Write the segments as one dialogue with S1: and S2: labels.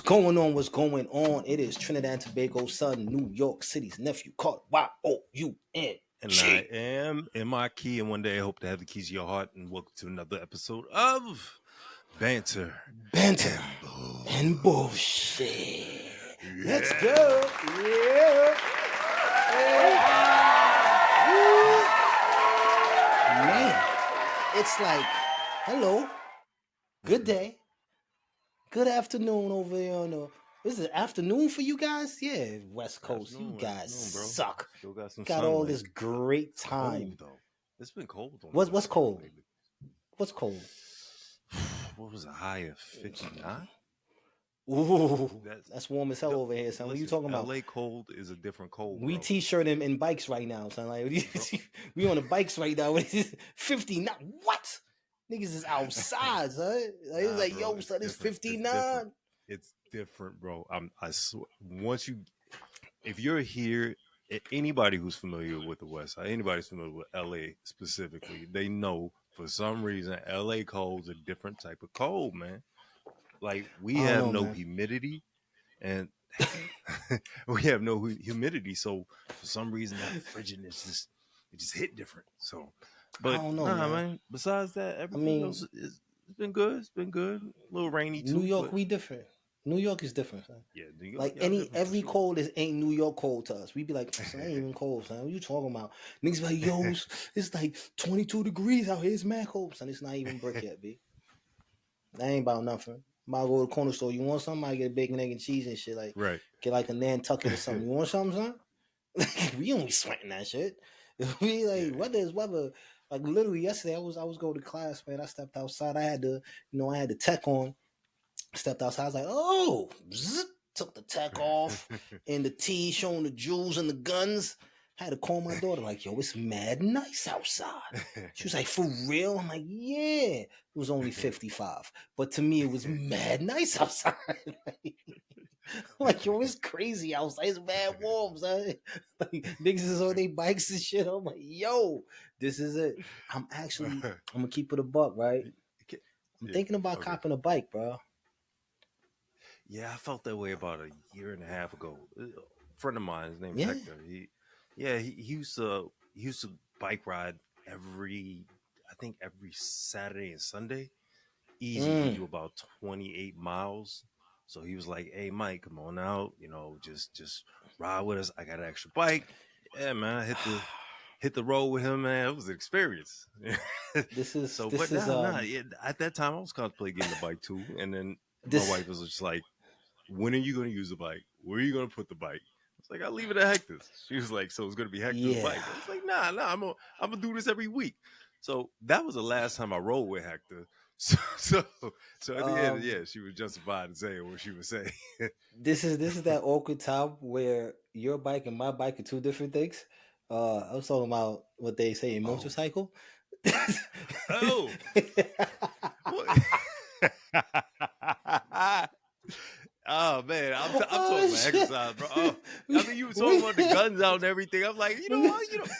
S1: going on? What's going on? It is Trinidad and Tobago's son, New York City's nephew, called YOUN.
S2: And I am in my key, and one day I hope to have the keys to your heart. And welcome to another episode of Banter
S1: and Bullshit. Let's go. Yeah. Man, it's like, hello, good day, good afternoon over here on the. Is it afternoon for you guys? Yeah, West Coast. You guys suck.
S2: Still got some
S1: got all this great time.
S2: Cold, though. It's been cold.
S1: What's cold? Lately. What's cold?
S2: What was a high of 59?
S1: Ooh, that's warm as hell over here, son.
S2: Listen,
S1: what are you talking about?
S2: LA cold is a different cold.
S1: We t-shirt and bikes right now, son. Like we on the bikes right now. 59. What? Niggas is outside, son. Like, it's like, yo, son, it's 59.
S2: It's different, bro. I swear. If you're here, anybody who's familiar with the West Side, anybody who's familiar with LA specifically, they know for some reason LA cold's a different type of cold, man. Like we have no humidity, and we have no humidity, so for some reason that frigidness just hit different. So, but
S1: I don't know,
S2: man. Besides that, everything else it's been good. It's been good. A little rainy too.
S1: New York, we different. New York is different, son.
S2: Yeah, New York,
S1: like every sure. Cold ain't New York cold to us. We be like, it ain't even cold, son. What you talking about? Niggas be like, yo, it's like 22 degrees out here. It's mad cold, son. It's not even brick yet, B. That ain't about nothing. Might go to the corner store. You want something? I get a bacon, egg, and cheese and shit. Like,
S2: right.
S1: Get like a Nantucket or something. You want something, son? We don't be sweating that shit. We like weather is weather. Like literally yesterday, I was going to class, man. I stepped outside. I had the tech on. Stepped outside. I was like, oh, took the tech off and the tee showing the jewels and the guns. I had to call my daughter, like, yo, it's mad nice outside. She was like, for real? I'm like, yeah. It was only 55. But to me, it was mad nice outside. I'm like, yo, it's crazy outside. It's mad warm, son. Like, niggas is on their bikes and shit. I'm like, yo, this is it. I'm going to keep it a buck, right? I'm thinking about copping a bike, bro.
S2: Yeah, I felt that way about a year and a half ago. A friend of mine, his name is Hector. He used to bike ride every Saturday and Sunday. Easy to do about 28 miles. So he was like, "Hey, Mike, come on out. Just ride with us. I got an extra bike." Yeah, man, I hit the road with him, man. It was an experience.
S1: At
S2: that time I was contemplating getting the bike too, and then my wife was just like, when are you going to use the bike? Where are you going to put the bike? I was like, I'll leave it at Hector's. She was like, so it's going to be Hector's bike. I was like, nah, I'm going to do this every week. So that was the last time I rode with Hector. So at the end, she was justified in saying what she was saying.
S1: This is that awkward time where your bike and my bike are two different things. I was talking about what they say in motorcycle.
S2: Oh. Oh man, I'm talking about exercise, bro. You were talking about the guns out and everything. I'm like,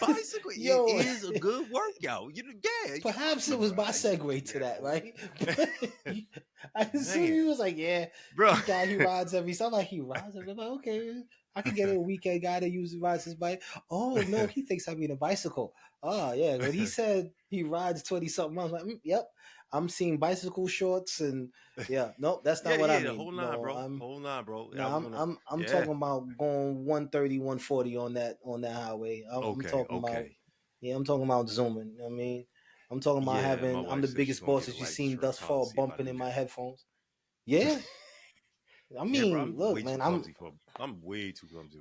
S2: bicycle it is a good workout.
S1: Perhaps it was my segue to that, right? I assume he was like, yeah,
S2: bro.
S1: He rides every. So I'm like, he rides every. I'm like, okay, I can get a weekend guy that rides his bike. Oh no, he thinks I mean a bicycle. Oh yeah, when he said he rides 20-something miles, I'm like, yep. I'm seeing bicycle shorts and nope, that's not what I mean.
S2: Hold on, bro.
S1: I'm talking about going 130, 140 on that highway. I'm talking about zooming. You know what I mean, I'm talking about I'm the biggest boss that you've seen thus far bumping in my headphones. Yeah. I mean, bro, look, man,
S2: I'm way too clumsy.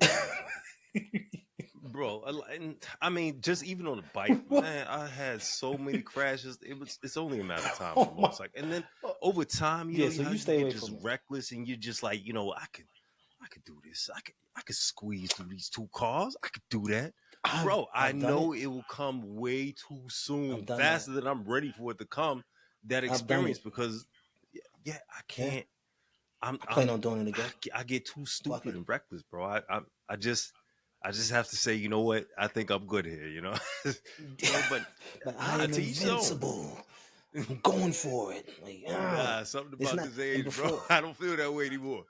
S2: Bro, I mean, just even on the bike, man, I had so many crashes. It's only a matter of time on the motorcycle, and then over time, you stay away just reckless, and you're just like, I could do this. I could squeeze through these two cars. I could do that, bro. I know it will come way too soon, faster than I'm ready for it to come. That experience, because I can't. I
S1: plan on doing it again.
S2: I get too stupid and reckless, bro. I just have to say, you know what? I think I'm good here,
S1: but I am invincible. I'm going for it. Like,
S2: something about this age, bro. I don't feel that way anymore.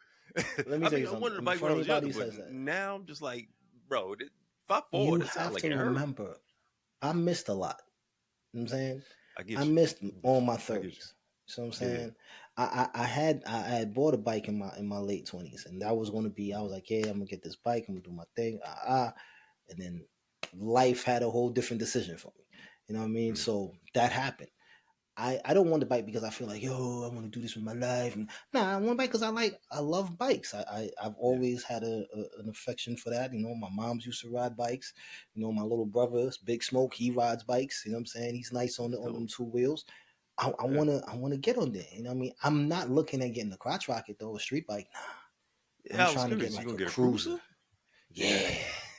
S1: Let me
S2: I
S1: tell
S2: mean,
S1: you
S2: I wanted a
S1: something.
S2: bike
S1: For
S2: when I was
S1: anybody
S2: younger,
S1: who
S2: but
S1: says that,
S2: now I'm just like, bro, 5'4",
S1: you
S2: it sounds
S1: have
S2: like
S1: to
S2: it hurt.
S1: remember, I missed a lot. You know what I'm saying?
S2: I
S1: I
S2: get you.
S1: missed
S2: I get
S1: all
S2: you.
S1: my
S2: I get you.
S1: 30s. So I'm
S2: Yeah.
S1: saying I had bought a bike in my late 20s, and that was gonna be, I was like, yeah, I'm gonna get this bike, I'm gonna do my thing, and then life had a whole different decision for me. You know what I mean?
S2: Mm.
S1: So that happened. I don't want the bike because I feel like, yo, I want to do this with my life. And, nah, I want a bike because I love bikes. I've always had an affection for that. You know, my mom's used to ride bikes. You know, my little brother, Big Smoke, he rides bikes. You know what I'm saying? He's nice on them 2 wheels. I wanna get on there. You know what I mean? I'm not looking at getting a crotch rocket though, a street bike. Nah. I'm
S2: Yeah, I was
S1: trying to get
S2: curious. You
S1: like
S2: gonna
S1: a
S2: get a
S1: cruiser.
S2: cruiser? Yeah,
S1: Yeah.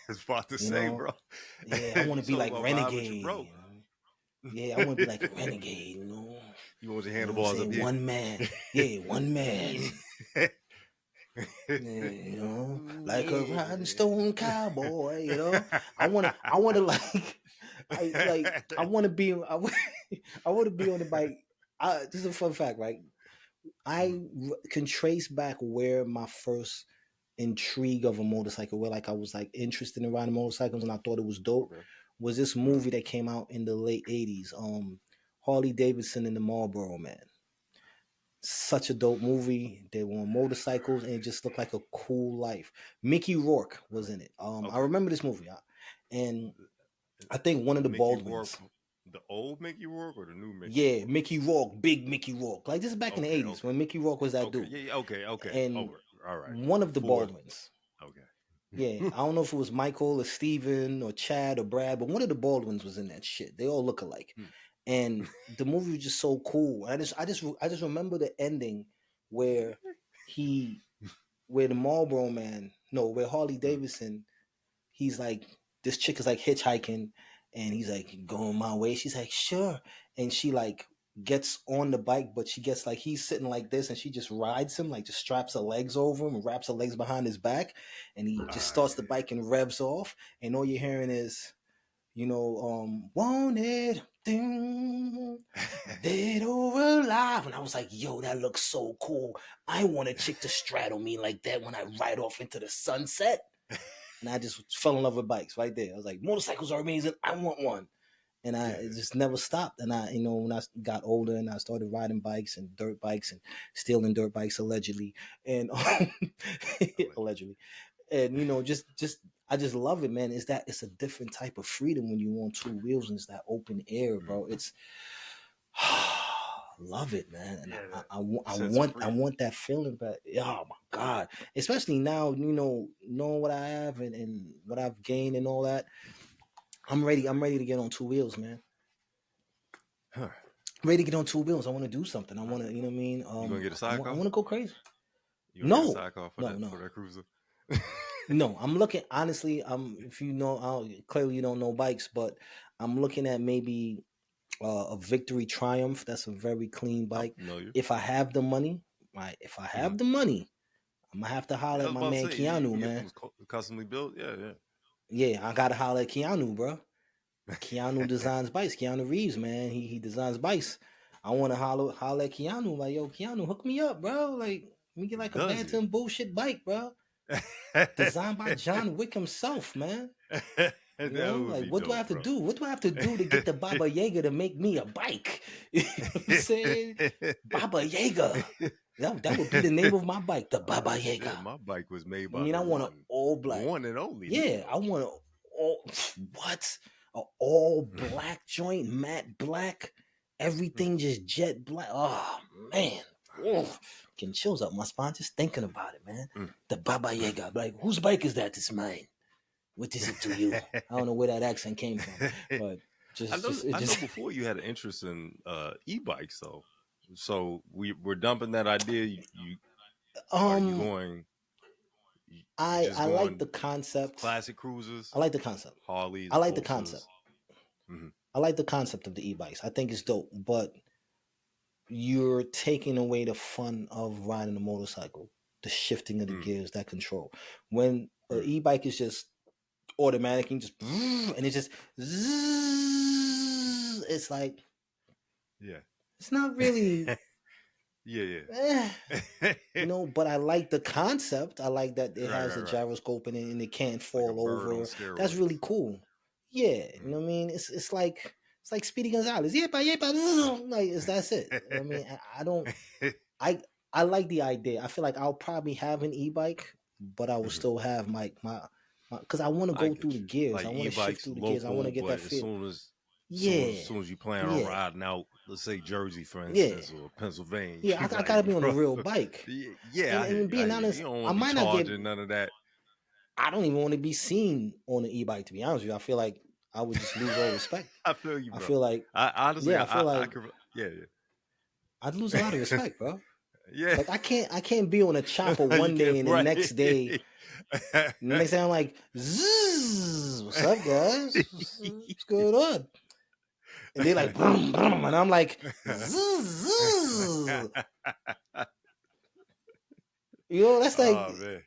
S2: I was about to
S1: You
S2: say,
S1: know?
S2: bro.
S1: Yeah, I
S2: If
S1: want
S2: you
S1: to be
S2: talking
S1: like
S2: about ride with your
S1: Renegade.
S2: bro,
S1: You know? Yeah, I want to be like a renegade, you know.
S2: you want your
S1: You know what I'm
S2: handlebars up
S1: saying?
S2: here.
S1: One man. Yeah, one man. Yeah, you know, like a rhinestone cowboy, you know. I wanna like I wanna be I want to be on the bike. This is a fun fact, right? Can trace back where my first intrigue of a motorcycle, where like I was like interested in riding motorcycles and I thought it was dope,
S2: Okay.
S1: was this movie that came out in the late 80s, Harley Davidson and the Marlboro Man. Such a dope movie. They were on motorcycles and it just looked like a cool life. Mickey Rourke was in it. I
S2: Okay.
S1: remember this movie, and I think one of the
S2: Mickey Rourke,
S1: Baldwins.
S2: the old Mickey Rourke or the new Mickey
S1: Yeah,
S2: Rourke?
S1: Mickey Rourke, big Mickey Rourke. Like this is back in the
S2: Okay,
S1: 80s
S2: okay,
S1: when Mickey Rourke was that
S2: okay.
S1: dude.
S2: Yeah, okay, okay.
S1: And
S2: Over. All right.
S1: one of the
S2: Before.
S1: Baldwins.
S2: Okay.
S1: Yeah, I don't know if it was Michael or Steven or Chad or Brad, but one of the Baldwins was in that shit. They all look alike. And the movie was just so cool. I just remember the ending where he where the Marlboro Man, no, where Harley Davidson, he's like, this chick is like hitchhiking and he's like, going my way. She's like, sure. And she like gets on the bike, but she gets like, he's sitting like this and she just rides him, like just straps her legs over him and wraps her legs behind his back. And he just starts the bike and revs off. And all you're hearing is, you know, wanted, ding, dead or alive. And I was like, yo, that looks so cool. I want a chick to straddle me like that when I ride off into the sunset. And I just fell in love with bikes right there. I was like, motorcycles are amazing. I want one. And it just never stopped. And when I got older and I started riding bikes and dirt bikes and stealing dirt bikes allegedly, and allegedly, and I just love it, man. It's a different type of freedom when you're on 2 wheels and it's that open air, bro. It's love it, man. And I want that feeling, but oh my god, especially now, knowing what I have and what I've gained and all that. I'm ready to get on 2 wheels, man.
S2: Huh.
S1: Ready to get on 2 wheels. I want to do something. I want to, you know what I mean?
S2: You gonna get a
S1: I
S2: sidecar?
S1: want to go crazy.
S2: You gonna get a
S1: No,
S2: sidecar for
S1: no,
S2: that cruiser?
S1: no. I'm looking, honestly. If you know, clearly you don't know bikes, but I'm looking at maybe a Victory Triumph. That's a very clean
S2: I'm
S1: bike.
S2: familiar.
S1: If I have the money, right? If I have the money, I'm gonna have to holler
S2: Yeah, I
S1: at
S2: was
S1: my
S2: about to
S1: man
S2: say you
S1: Keanu,
S2: can get
S1: man.
S2: them customly built. Yeah.
S1: Yeah, I gotta holler at Keanu, bro. Keanu designs bikes. Keanu Reeves, man, he designs bikes. I want to holler at Keanu, like, yo, Keanu, hook me up, bro. Like, let me get like a
S2: Does he?
S1: Banter'N'Bullshit bike, bro. Designed by John Wick himself, man. You know,
S2: That would
S1: like,
S2: be
S1: what do I
S2: dope,
S1: have to
S2: bro.
S1: do? What do I have to do to get the Baba Yaga to make me a bike? You know what I'm saying? Baba Yaga. That would be the name of my bike, the Baba
S2: Oh shit!
S1: Yaga.
S2: My bike was made
S1: I
S2: by
S1: mean,
S2: the
S1: I want an all black.
S2: one and only
S1: Yeah, I
S2: Neo.
S1: want what? A all black joint, matte black, everything just jet black. Oh man, getting chills up my spine just thinking about it, man. The Baba Yaga, like, whose bike is that? It's mine. What is it to you? I don't know where that accent came from, but
S2: I know before you had an interest in e-bikes though. So we're dumping that idea. You are you
S1: um,
S2: going? You
S1: I
S2: just
S1: I like
S2: going
S1: the concept.
S2: classic cruisers,
S1: I like the concept.
S2: Harleys,
S1: I like the
S2: Porsches.
S1: concept.
S2: Mm-hmm.
S1: I like the concept of the e-bikes. I think it's dope, but you're taking away the fun of riding a motorcycle, the shifting of the gears, that control. When an e-bike is just automatic and just and it's just it's like
S2: Yeah.
S1: it's not really
S2: Yeah.
S1: But I like the concept. I like that it has a
S2: Right.
S1: gyroscope in it and it can't
S2: It's like a
S1: fall
S2: bird on
S1: over. That's
S2: steroids.
S1: really cool. Yeah, you know what I mean. It's like Speedy Gonzalez. Yeah, like that's it. I mean, I don't. I like the idea. I feel like I'll probably have an e-bike, but I will still have my because I want to
S2: I
S1: go through
S2: get
S1: the
S2: you.
S1: gears. I
S2: Like
S1: want to shift
S2: e-bikes
S1: through the gears. I want
S2: local,
S1: to get
S2: but
S1: that
S2: as
S1: feel.
S2: soon as
S1: Yeah,
S2: soon as you plan on
S1: yeah,
S2: riding out, let's say Jersey, for
S1: yeah,
S2: instance, or Pennsylvania,
S1: yeah.
S2: you
S1: I gotta be
S2: like,
S1: on a
S2: bro,
S1: real bike.
S2: yeah,
S1: And
S2: I hear
S1: and
S2: you. I
S1: being
S2: hear you.
S1: honest,
S2: You don't
S1: I
S2: want to be
S1: might not get.
S2: charging none of that.
S1: I don't even want to be seen on an e-bike. To be honest with you, I feel like I would just lose all respect.
S2: I feel you,
S1: I
S2: bro.
S1: feel like,
S2: I honestly,
S1: yeah, I feel
S2: I
S1: like
S2: could, yeah,
S1: I'd lose a lot of respect, bro.
S2: yeah.
S1: Like I can't be on a chopper
S2: You
S1: one day
S2: can't,
S1: and the
S2: right?
S1: next day, I'm like, Zzz, what's up, guys? What's going on? And they like, brum, brum, and I'm like, zzz. That's
S2: Oh man.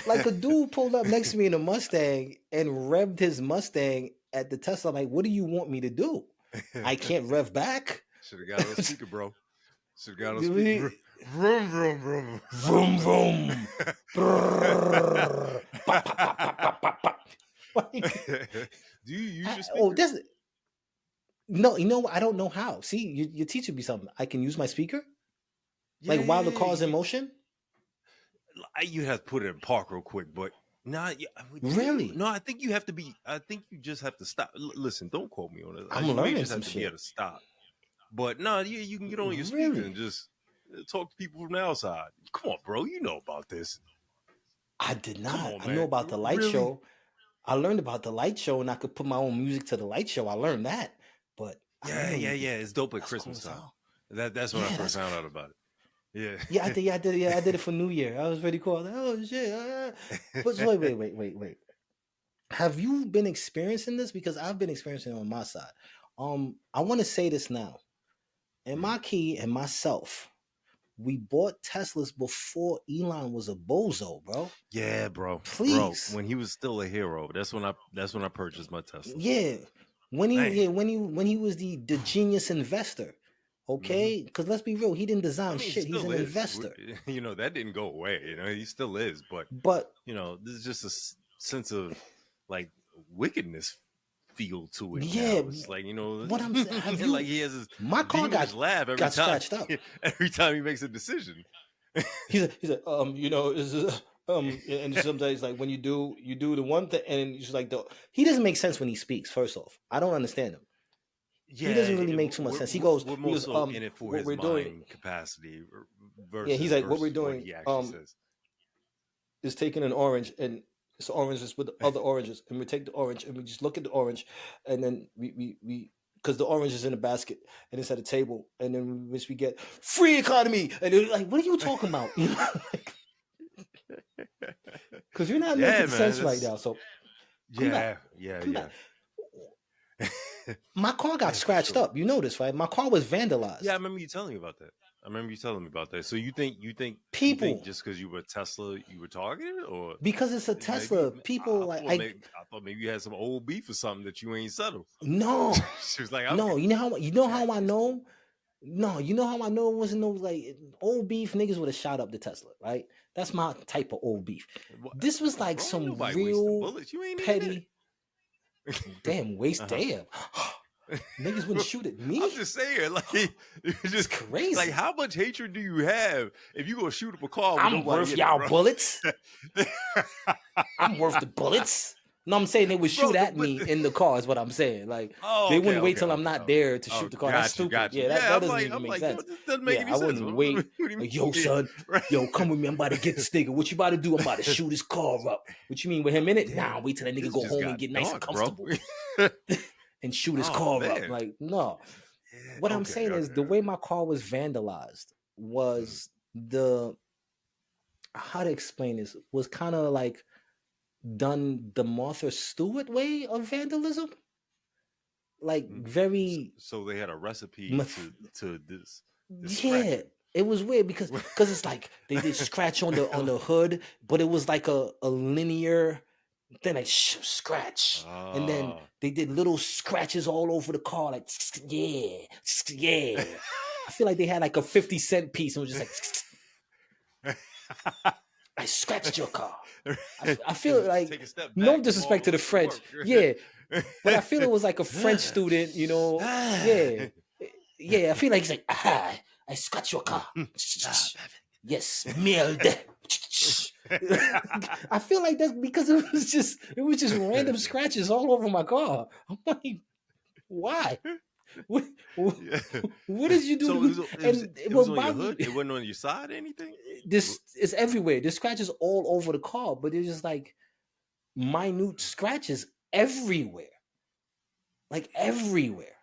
S1: like a dude pulled up next to me in a Mustang and revved his Mustang at the Tesla. I'm like, what do you want me to do? I can't rev back.
S2: Should have got on speaker, bro. Should have got on
S1: Do
S2: speaker. Vroom, vroom, vroom.
S1: Vroom, vroom. Brrr. Pop, pop, pop, pop, pop, pop, pop. Like,
S2: Do you use your speaker?
S1: oh, that's no. You know what? I don't know how. See, you're teaching me something. I can use my speaker,
S2: Yeah,
S1: like while the car's in motion.
S2: You have to put it in park real quick, but
S1: Really?
S2: No, I think you have to be. I think you just have to stop. Listen, don't quote me on it.
S1: I'm
S2: You may
S1: learning
S2: just
S1: some
S2: have to be
S1: shit.
S2: able to stop. But no, you can get on your speaker
S1: Really?
S2: and just talk to people from the outside. Come on, bro. You know about this.
S1: I did not.
S2: Come on,
S1: I
S2: man.
S1: know about the light
S2: Really?
S1: show. I learned about the light show, and I could put my own music to the light show. I learned that, but
S2: Yeah. It's dope at Christmas
S1: cool
S2: time. That's when I first found out about it. Yeah.
S1: I did it for New Year. I was pretty cool. Like, oh shit! But wait. Have you been experiencing this? Because I've been experiencing it on my side. I want to say this now. And my key and myself, we bought Teslas before Elon was a bozo, bro.
S2: Yeah, bro.
S1: Please.
S2: Bro, when he was still a hero, that's when I purchased my Tesla.
S1: Yeah. When he was the genius investor. Okay? Because let's be real, he didn't design shit. He's an investor.
S2: That didn't go away. He still is, but this is just a sense of like wickedness feel to it.
S1: Yeah,
S2: now. It's like
S1: what I'm saying. Have you?
S2: Like he has his
S1: my car got
S2: laugh every time.
S1: Scratched up
S2: every time he makes a decision.
S1: He's like, and sometimes like when you do the one thing, and it's like he doesn't make sense when he speaks. First off, I don't understand him.
S2: Yeah,
S1: he doesn't really make too much sense. He goes,
S2: we're more so in it for his mind capacity. Versus,
S1: he's like, what we're
S2: what
S1: doing
S2: he actually says.
S1: Is taking an orange and it's oranges with other oranges, and we take the orange and we just look at the orange, and then we because the orange is in a basket and it's at a table, and then we get free economy, and they're like, what are you talking about? Because you're not making sense right now. So
S2: yeah.
S1: My car got scratched up. You know this, right? My car was vandalized.
S2: Yeah, I remember you telling me about that. So you think
S1: people
S2: just because you were Tesla, you were targeted, or
S1: because it's a Tesla? People I
S2: thought maybe you had some old beef or something that you ain't settled.
S1: No,
S2: she was like,
S1: no. You know how I know? No, you know how I know it wasn't no like old beef. Niggas would have shot up the Tesla, right? That's my type of old beef. This was like some real petty. Damn waste. Damn. Niggas wouldn't shoot at me.
S2: I'm just saying, like, it's just
S1: crazy.
S2: Like, how much hatred do you have if you gonna shoot up a car?
S1: I'm worth y'all bullets. I'm worth the bullets. No, I'm saying they would shoot at me in the car. Is what I'm saying. Like they wouldn't wait till I'm not there to shoot the car. That's stupid. Yeah, that doesn't even make sense.
S2: Doesn't make any sense.
S1: I wouldn't wait. Like, yo, son, yo, come with me. I'm about to get this nigga. What you about to do? I'm about to shoot his car up. What you mean with him in it? Nah, wait till that nigga go home and get nice and comfortable. And shoot his car up. Like, no. What I'm saying is the way my car was vandalized was how to explain this was kind of like done the Martha Stewart way of vandalism. Like very.
S2: So they had a recipe to this.
S1: Yeah. It was weird because it's like they did scratch on the hood, but it was like a linear. Then they scratch, and then they did little scratches all over the car, like yeah. I feel like they had like a 50-cent piece and was just like, I scratched your car. I feel like,
S2: take a step back,
S1: no disrespect to the
S2: to
S1: French,
S2: work.
S1: yeah, but I feel it was like a French student, you know, yeah. Yeah, I feel like he's like, I scratched your car. Yes, merde. I feel like that's because it was just random scratches all over my car. I'm like, why? What,
S2: Yeah.
S1: what did you do?
S2: So
S1: And
S2: it was
S1: what
S2: on your
S1: bothered
S2: hood.
S1: me,
S2: It wasn't on your side or anything.
S1: this is everywhere. The scratches all over the car, but it's just like minute scratches everywhere, like everywhere.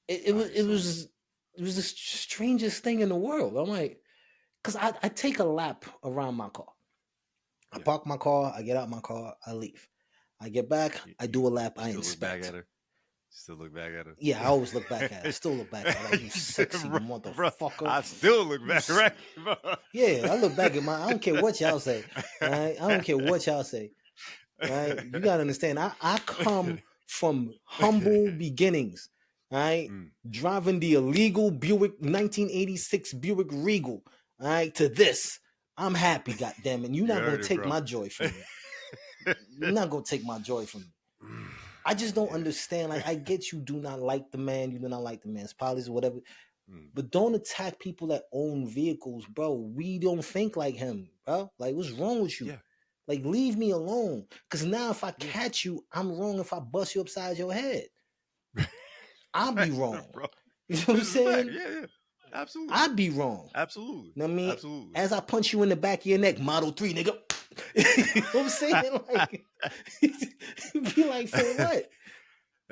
S1: It
S2: All
S1: was
S2: right, so
S1: the strangest thing in the world. I'm like, because I take a lap around my car. I
S2: yeah,
S1: park my car, I get out my car, I leave. I get back, I do a lap, I
S2: still look back
S1: inspect.
S2: at her. Still look back at her.
S1: Yeah, I always look back at her. I still look back at her like, you sexy
S2: Bro,
S1: motherfucker.
S2: I still look
S1: You
S2: back, right?
S1: Yeah, I look back at I don't care what y'all say. Right? I don't care what y'all say. Right? You gotta understand, I come from humble beginnings. Right?
S2: Mm,
S1: Driving the illegal Buick 1986 Buick Regal. Right? To this. I'm happy, goddamn it. You're
S2: you
S1: not gonna
S2: heard it,
S1: take
S2: bro.
S1: my joy from me. You're not gonna take my joy from me. I just don't
S2: Yeah.
S1: understand. Like, I get you do not like the man, you do not like the man's policies or whatever,
S2: Mm,
S1: but don't attack people that own vehicles, bro. We don't think like him, bro. Like, what's wrong with you?
S2: yeah,
S1: Like, leave me alone. Cause now if I
S2: yeah.
S1: catch you, I'm wrong if I bust you upside your head. I'll be wrong.
S2: Bro,
S1: You know what I'm
S2: this is a fact.
S1: saying?
S2: Yeah, yeah. Absolutely.
S1: I'd be wrong.
S2: Absolutely.
S1: You know what I mean?
S2: Absolutely.
S1: As I punch you in the back of your neck, Model 3, nigga. You know what I'm saying? Like, be like, for what?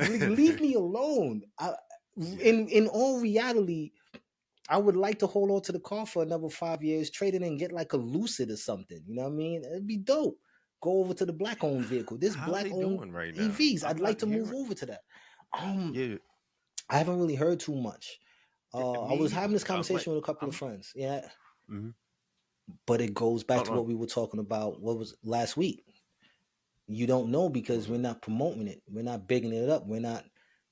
S1: Leave me alone.
S2: Yeah.
S1: In all reality, I would like to hold on to the car for another 5 years, trade it and get like a Lucid or something. You know what I mean? It'd be dope. Go over to the black owned vehicle. This
S2: How are
S1: black
S2: they
S1: owned
S2: doing right now?
S1: EVs.
S2: I'm
S1: I'd like
S2: not
S1: to move
S2: hearing.
S1: over to that.
S2: Yeah,
S1: I haven't really heard too much. I
S2: me
S1: was having
S2: either.
S1: this
S2: I'm like,
S1: conversation with a couple of
S2: I'm.
S1: friends. Yeah,
S2: Mhm.
S1: but it goes back
S2: Oh
S1: to what
S2: no,
S1: we were talking about. What was last week? You don't know
S2: what
S1: because
S2: was
S1: we're
S2: it?
S1: not promoting it. We're not bigging it up. We're not,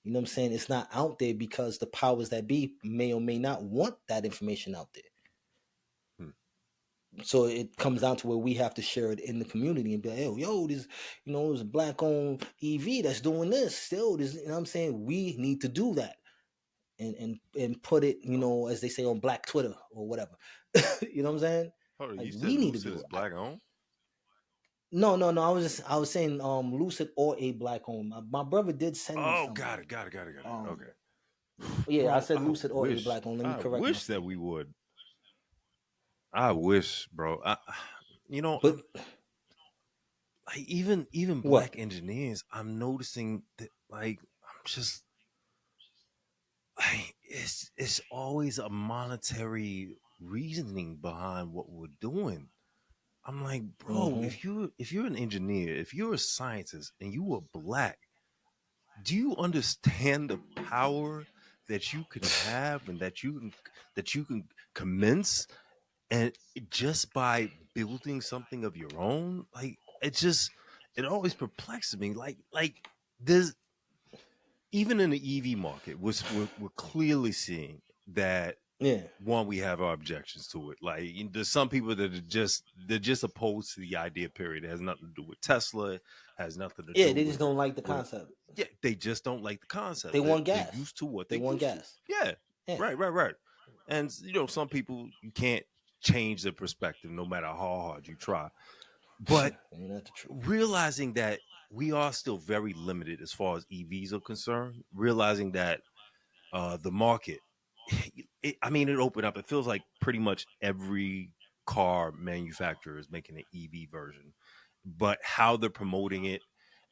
S1: you know what I'm saying? It's not out there because the powers that be may or may not want that information out there.
S2: Hmm.
S1: So it comes
S2: Okay.
S1: down to where we have to share it in the community and be like, yo, this, there's a black owned EV that's doing this. Still, this, you know what I'm saying? We need to do that and put it,
S2: Oh,
S1: as they say on Black Twitter or whatever. You know what I'm saying?
S2: hold on.
S1: Like,
S2: You said
S1: we need to
S2: Lucid
S1: do
S2: is
S1: it.
S2: black owned?
S1: No. I was saying Lucid or a black owned. My brother did send me
S2: Oh,
S1: something.
S2: got it.
S1: Um,
S2: Okay,
S1: yeah, I
S2: bro.
S1: said Lucid or a black owned. Let me
S2: I
S1: correct
S2: wish that
S1: myself.
S2: we would. I wish, bro.
S1: But
S2: I'm like even
S1: what?
S2: black engineers. I'm noticing that like I'm just like it's always a monetary reasoning behind what we're doing. I'm like, bro,
S1: Mm-hmm.
S2: if you're an engineer, if you're a scientist, and you were black, do you understand the power that you can have and that you can commence and just by building something of your own? Like it always perplexes me. Like there's even in the EV market, we're clearly seeing that
S1: Yeah.
S2: one, we have our objections to it. Like there's some people that they're just opposed to the idea. Period. It has nothing to do with Tesla. It has nothing to
S1: Yeah,
S2: do
S1: they just
S2: with
S1: don't like the
S2: with
S1: concept.
S2: yeah. They just don't like the
S1: They
S2: concept. They're,
S1: want
S2: they're
S1: gas.
S2: used to what
S1: They
S2: they're
S1: want
S2: used to.
S1: gas.
S2: Yeah,
S1: Yeah.
S2: right. And some people you can't change their perspective no matter how hard you try. But
S1: Ain't that the truth?
S2: realizing that we are still very limited as far as EVs are concerned, realizing that the market, it opened up. It feels like pretty much every car manufacturer is making an EV version, but how they're promoting it,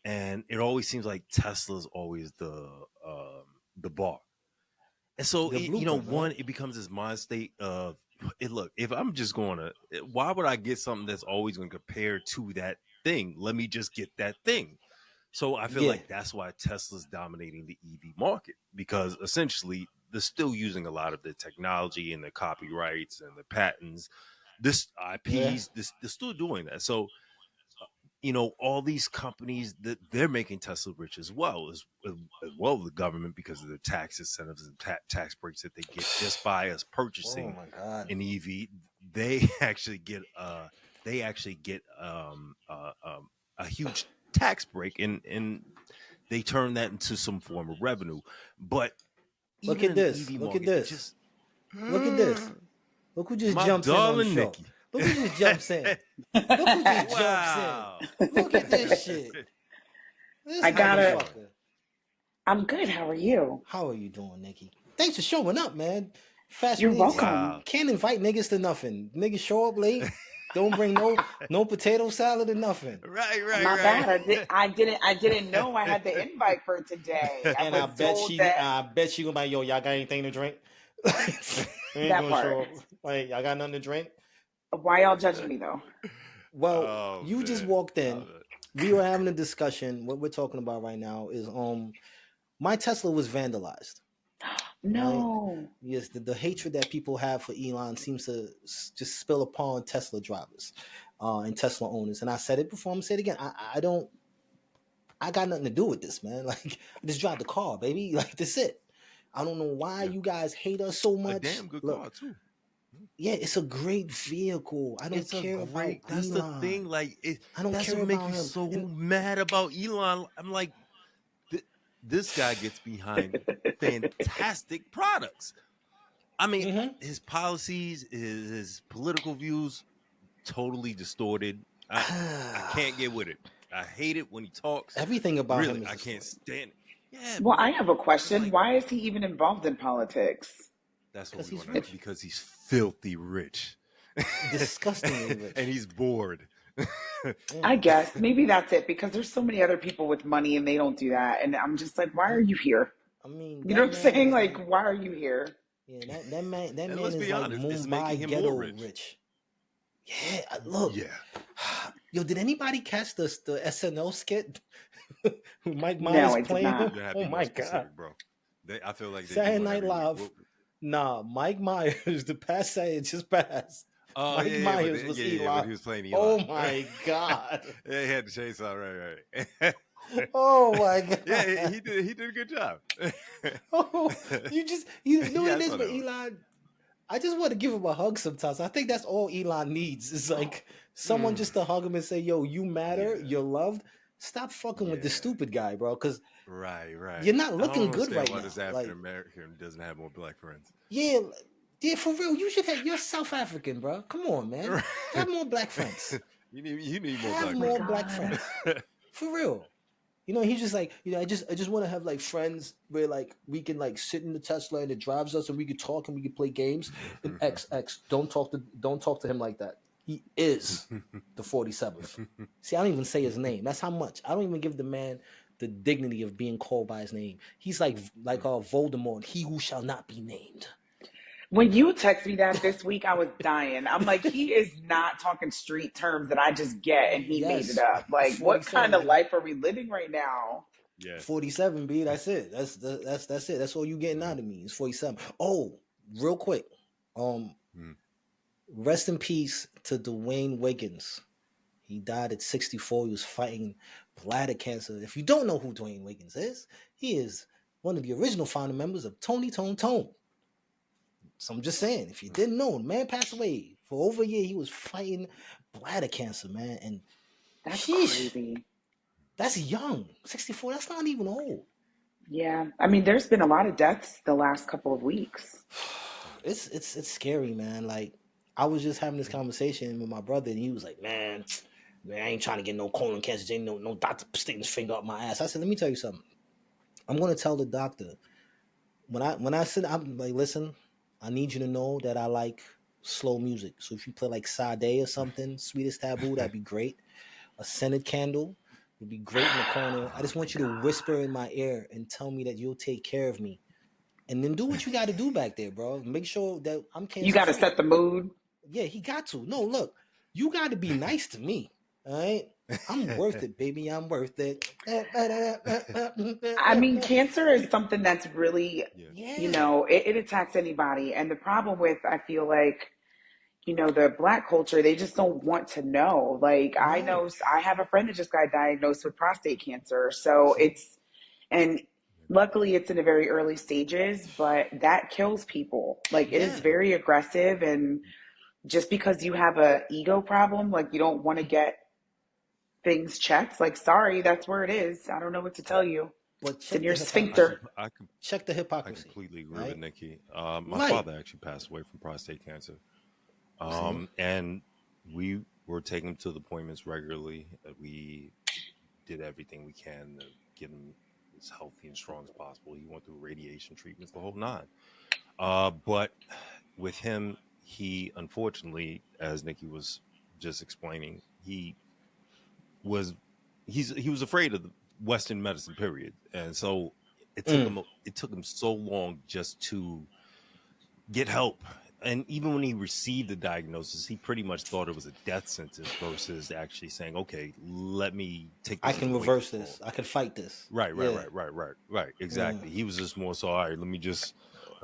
S2: and it always seems like Tesla's always the bar. And so,
S1: The blueprint,
S2: one,
S1: right?
S2: it becomes this mind state of it. Look, if I'm just going to, why would I get something that's always going to compare to that thing? Let me just get that thing. So I feel
S1: Yeah.
S2: like that's why Tesla's dominating the EV market, because essentially they're still using a lot of the technology and the copyrights and the patents, this
S1: Yeah.
S2: IPs. They're still doing that. So all these companies that they're making Tesla rich as well as the government because of the tax incentives and tax breaks that they get just by us purchasing an EV. They actually get a huge tax break and they turn that into some form of revenue. But
S1: look
S2: even
S1: at this.
S2: EV
S1: Look
S2: market,
S1: at this. Look at this. Look who just
S2: my
S1: jumps in on the
S2: darling
S1: show.
S2: Nikki.
S1: Look who just jumps in. Look who just jumps in. Look at this shit. This motherfucker.
S3: I'm good. How are you?
S1: How are you doing, Nikki? Thanks for showing up, man. Fast
S3: You're
S1: niggas
S3: welcome.
S1: can't invite niggas to nothing. Niggas show up late. Don't bring no potato salad or nothing.
S2: Right.
S3: My bad. I didn't know I had the invite for today.
S1: And I bet she gonna be like, yo, y'all got anything to drink?
S3: That part.
S1: Like, y'all got nothing to drink?
S3: Why y'all judging me though?
S1: Well, you just walked in. We were having a discussion. What we're talking about right now is my Tesla was vandalized.
S3: No.
S1: Right? Yes, the hatred that people have for Elon seems to just spill upon Tesla drivers and Tesla owners. And I said it before, I'm gonna say it again. I got nothing to do with this, man. Like, I just drive the car, baby. Like, that's it. I don't know why you guys hate us so much.
S2: A damn good car too.
S1: Yeah, it's a great vehicle. I don't care about
S2: that's
S1: Elon.
S2: The thing. Like,
S1: I don't care
S2: what
S1: about
S2: makes me
S1: him.
S2: so mad about Elon. I'm like, this guy gets behind fantastic products. I mean, his policies, his political views, totally distorted. I can't get with it. I hate it when he talks.
S1: Everything about him is
S2: I can't stand it. Yeah.
S3: Well, I have a question. Why is he even involved in politics?
S2: That's what we want to know. Because he's filthy rich.
S1: Disgustingly rich.
S2: And he's bored.
S3: I guess maybe that's it, because there's so many other people with money and they don't do that. And I'm just like, why are you here?
S1: I mean,
S3: you know what I'm saying? Like, why are you here?
S1: Yeah, that man is like Mumbai ghetto rich. Yeah, look.
S2: Yeah.
S1: Yo, did anybody catch the SNL skit? Mike Myers
S3: No, I did
S1: playing
S3: not.
S1: him? Oh my god,
S2: bro! I feel like
S1: Saturday Night Live. Nah, Mike Myers. The past Saturday just passed. Mike Myers was Elon.
S2: Yeah, he was playing Elon.
S1: Oh my god!
S2: Yeah, he had the chainsaw. Right.
S1: Oh my god!
S2: Yeah, he did a good job.
S1: Oh, you know what it is with Elon? I just want to give him a hug sometimes. I think that's all Elon needs. Is like someone just to hug him and say, "Yo, you matter. You're loved. Stop fucking with this stupid guy, bro." Because
S2: right,
S1: you're not looking good right now.
S2: This African American doesn't have more black friends.
S1: Yeah, for real. You should have. You're South African, bro. Come on, man. Have more black friends.
S2: You need more.
S1: Have more black friends. For real. You know, he's just like, I just want to have like friends where like we can like sit in the Tesla and it drives us and we could talk and we could play games. And X, don't talk to him like that. He is the 47th. See, I don't even say his name. That's how much. I don't even give the man the dignity of being called by his name. He's like Voldemort, he who shall not be named.
S3: When you text me that this week, I was dying. I'm like, he is not talking street terms that I just get, and he made it up. Like, what kind of life are we living right now?
S2: Yeah,
S1: 47, B. That's it. That's it. That's all you getting out of me. It's 47. Oh, real quick. Rest in peace to D'Wayne Wiggins. He died at 64. He was fighting bladder cancer. If you don't know who D'Wayne Wiggins is, he is one of the original founding members of Toni. So I'm just saying, if you didn't know, the man passed away. For over a year, he was fighting bladder cancer, man. And
S3: that's crazy.
S1: That's young. 64, that's not even old.
S3: Yeah. I mean, there's been a lot of deaths the last couple of weeks.
S1: It's scary, man. Like, I was just having this conversation with my brother, and he was like, man, I ain't trying to get no colon cancer. Ain't no doctor sticking his finger up my ass. I said, let me tell you something. I'm going to tell the doctor. When I said, I'm like, listen, I need you to know that I like slow music. So if you play like Sade or something, Sweetest Taboo, that'd be great. A scented candle would be great in the corner. I just want you to whisper in my ear and tell me that you'll take care of me. And then do what you got to do back there, bro. Make sure that I'm cancer.
S3: You got to set the mood.
S1: Yeah, he got to. No, look, you got to be nice to me. All right? I'm worth it, baby. I'm worth it.
S3: I mean, cancer is something that's really, it attacks anybody. And the problem with, I feel like, the Black culture, they just don't want to know. Like, I know, I have a friend that just got diagnosed with prostate cancer. So and luckily it's in the very early stages, but that kills people. Like, it is very aggressive. And just because you have a ego problem, like you don't want to get things checked, like, sorry, that's where it is. I don't know what to tell you.
S1: But
S3: it's in your sphincter.
S1: Check the hypocrisy.
S2: I completely agree with Nikki. My father actually passed away from prostate cancer. And we were taking him to the appointments regularly. We did everything we can to get him as healthy and strong as possible. He went through radiation treatments, the whole nine. But with him, he unfortunately, as Nikki was just explaining, he was afraid of the Western medicine, period. And so it took him so long just to get help. And even when he received the diagnosis, he pretty much thought it was a death sentence versus actually saying, okay, let me take this.
S1: I can reverse this. I can fight this.
S2: Right. Exactly. He was just more so, all right, let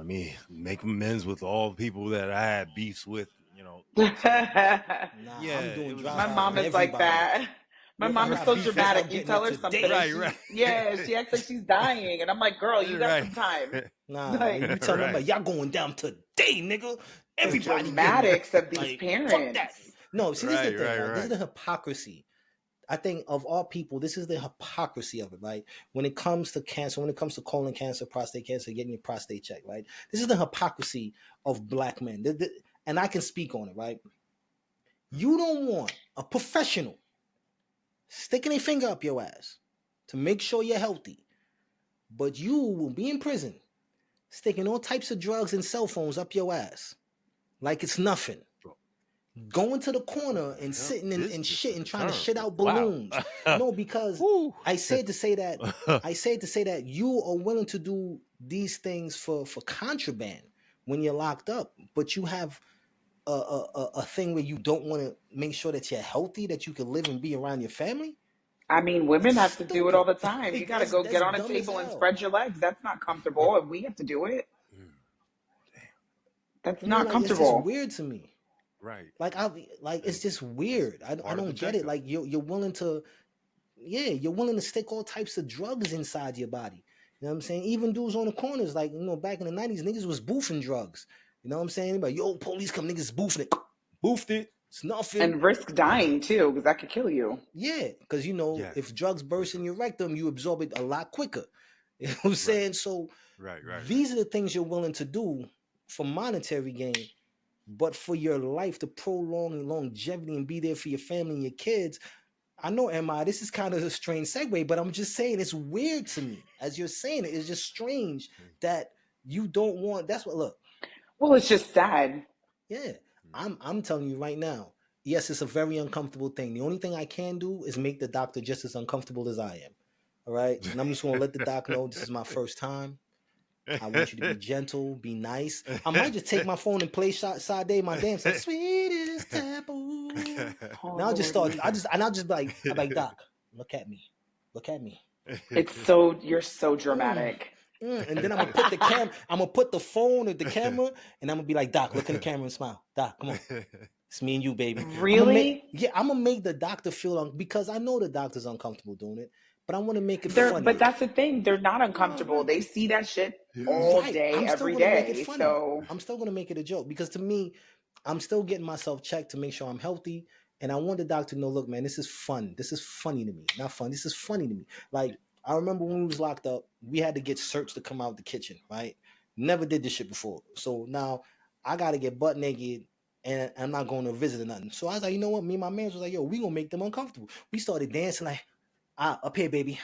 S2: me make amends with all the people that I had beefs with, So,
S1: I'm doing
S3: my mom is like that. My mom is so dramatic. You tell her something.
S2: Right.
S3: She acts like she's dying. And I'm like, girl, you got some time.
S1: You tell them, like, y'all going down today, nigga. Everybody.
S3: The dramatics of these parents.
S1: Fuck that. No, see, this is the thing. Right? This is the hypocrisy. I think of all people, this is the hypocrisy of it, right? When it comes to cancer, when it comes to colon cancer, prostate cancer, getting your prostate checked, right? This is the hypocrisy of Black men. And I can speak on it, right? You don't want a professional sticking a finger up your ass to make sure you're healthy, but you will be in prison sticking all types of drugs and cell phones up your ass like it's nothing. Going to the corner and sitting and shit and trying to shit out balloons. No, because I said to say that you are willing to do these things for contraband when you're locked up, but you have a thing where you don't want to make sure that you're healthy, that you can live and be around your family.
S3: I mean, women have to do it all the time. You got to go get on a table and spread your legs. That's not comfortable, and we have to do it. That's not comfortable.
S1: It's just weird to me.
S2: Right.
S1: It's just weird. I don't get it. Like you're willing to stick all types of drugs inside your body. You know what I'm saying? Even dudes on the corners, like, back in the 90s, niggas was boofing drugs. You know what I'm saying? Like, yo, police come, niggas boofing it. Boofed it. It's nothing.
S3: And risk dying, too, because that could kill you.
S1: Yeah, because, if drugs burst in your rectum, you absorb it a lot quicker. You know what I'm saying? So these are the things you're willing to do for monetary gain, but for your life to prolong and longevity and be there for your family and your kids. I know, Emma, this is kind of a strange segue, but I'm just saying it's weird to me. As you're saying it, it's just strange that you don't want, that's what, look.
S3: Well, it's just sad.
S1: Yeah, I'm telling you right now, yes, it's a very uncomfortable thing. The only thing I can do is make the doctor just as uncomfortable as I am. All right? And I'm just going to let the doc know this is my first time. I want you to be gentle, be nice. I might just take my phone and play Sade, my dance, like, sweetest taboo. Now I'll just start, I'll just be like, doc, look at me.
S3: You're so dramatic.
S1: And then I'm gonna put the phone at the camera, and I'm gonna be like, doc, look in the camera and smile. Doc, come on. It's me and you, baby.
S3: Really?
S1: I'm gonna make the doctor feel because I know the doctor's uncomfortable doing it, but I want to make it funny.
S3: But that's the thing. They're not uncomfortable. They see that shit all day, every day. So
S1: I'm still gonna make it a joke because to me, I'm still getting myself checked to make sure I'm healthy. And I want the doctor to know, look, man, this is fun. This is funny to me. Not fun. This is funny to me. Like, I remember when we was locked up, we had to get searched to come out the kitchen, right? Never did this shit before. So now I got to get butt naked and I'm not going to visit or nothing. So I was like, you know what? Me and my man was like, yo, we going to make them uncomfortable. We started dancing like, up here, baby.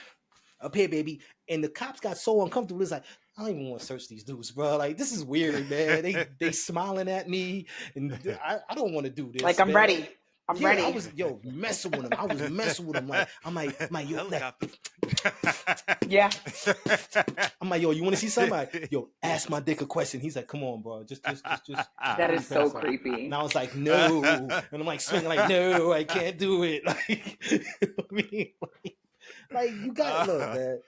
S1: And the cops got so uncomfortable. It's like, I don't even want to search these dudes, bro. Like, this is weird, man. They smiling at me and I don't want to do this.
S3: Like, I'm ready. I'm ready.
S1: I was messing with him. I'm like, yo,
S3: yeah.
S1: I'm like, yo, you want to see somebody? Yo, ask my dick a question. He's like, come on, bro, just.
S3: That is so creepy.
S1: And I was like, no, and I'm like swinging like, no, I can't do it. Like, I mean, like you gotta look, man.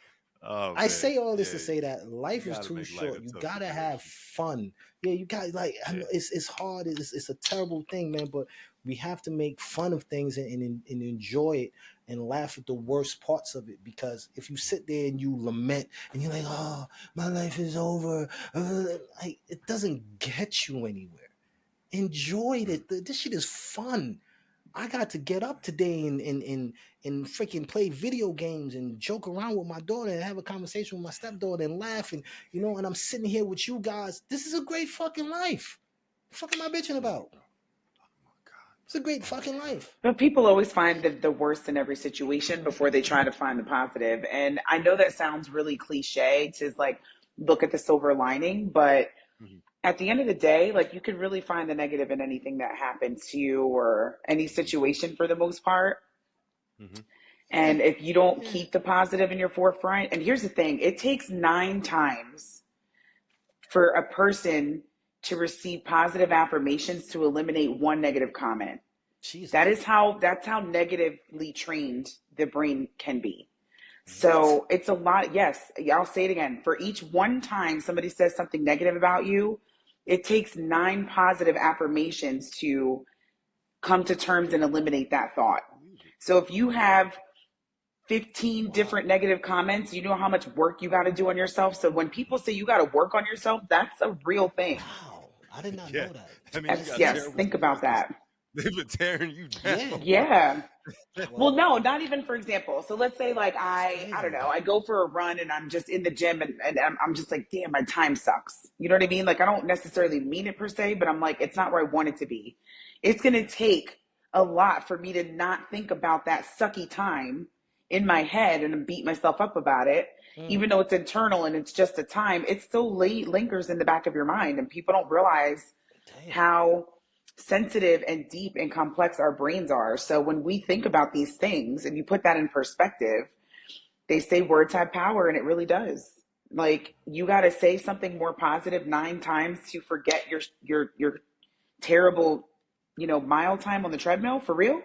S2: Oh
S1: I
S2: man,
S1: say all this
S2: yeah,
S1: to say that life
S2: you
S1: is
S2: got to
S1: too
S2: make light
S1: short.
S2: of
S1: You
S2: tough
S1: gotta have
S2: situations.
S1: fun. Yeah, you got like I
S2: Yeah,
S1: know it's hard. It's a terrible thing, man. But we have to make fun of things and enjoy it and laugh at the worst parts of it. Because if you sit there and you lament and you're like, "Oh, my life is over," like it doesn't get you anywhere. Enjoy it. This shit is fun. I got to get up today and freaking play video games and joke around with my daughter and have a conversation with my stepdaughter and laugh and and I'm sitting here with you guys. This is a great fucking life. The fuck am I bitching about?
S2: oh my
S1: It's a great
S2: god, oh
S1: fucking
S2: my god.
S1: life.
S3: But people always find the worst in every situation before they try to find the positive. And I know that sounds really cliche to like look at the silver lining, but
S2: Mm-hmm.
S3: at the end of the day, like you can really find the negative in anything that happens to you or any situation for the most part.
S2: Mm-hmm.
S1: Yeah,
S3: And if you don't
S1: yeah.
S3: keep the positive in your forefront, and here's the thing, it takes 9 times for a person to receive positive affirmations to eliminate one negative comment.
S1: Jesus.
S3: That's how negatively trained the brain can be.
S1: What?
S3: So it's a lot. Yes, I'll say it again. For each one time somebody says something negative about you, it takes 9 positive affirmations to come to terms and eliminate that thought.
S2: Music.
S3: So if you
S2: Oh wow.
S3: have 15
S1: Wow.
S3: different negative comments, you know how much work you got to do on yourself. So when people say you got to work on yourself, that's a real thing.
S1: Wow. I did not
S2: Yeah,
S1: know that.
S2: that means you
S3: That's,
S2: got
S3: yes,
S1: Damn.
S2: terrible
S3: think about
S2: supporters.
S3: that.
S2: They've been tearing you down.
S1: Yeah.
S3: Yeah. Well,
S1: Well,
S3: no, not even for example. So let's say like
S1: that's
S3: I don't
S1: crazy.
S3: know, I go for a run and I'm just in the gym and I'm just like, damn, my time sucks. You know what I mean? Like I don't necessarily mean it per se, but I'm like, it's not where I want it to be. It's gonna take a lot for me to not think about that sucky time in my head and beat myself up about it.
S1: Mm.
S3: Even though it's internal and it's just a time, it still lingers in the back of your mind, and people don't realize
S1: Damn.
S3: how sensitive and deep and complex our brains are. So when we think about these things and you put that in perspective, they say words have power, and it really does. Like you got to say something more positive 9 times to forget your terrible, mile time on the treadmill for real.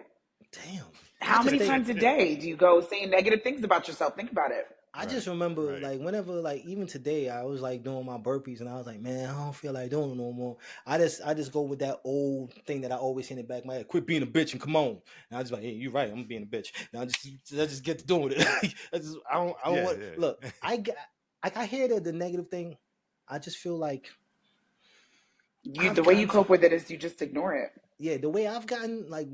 S1: Damn. I
S3: How
S1: just
S3: many
S1: think
S3: times a day do you go saying negative things about yourself? Think about it.
S1: I
S2: Right,
S1: just remember
S2: right.
S1: like whenever like even today I was like doing my burpees and I was like, man, I don't feel like doing it no more. I just go with that old thing that I always hear in the back of my head, quit being a bitch and come on. And I just like, hey, you're right, I'm being a bitch. Now I just get to doing it. I don't
S2: Yeah,
S1: want look,
S2: yeah.
S1: I hear the negative thing. I just feel like I've
S3: The way you
S1: gotten to
S3: cope with it is you just ignore it.
S1: yeah, the way I've gotten like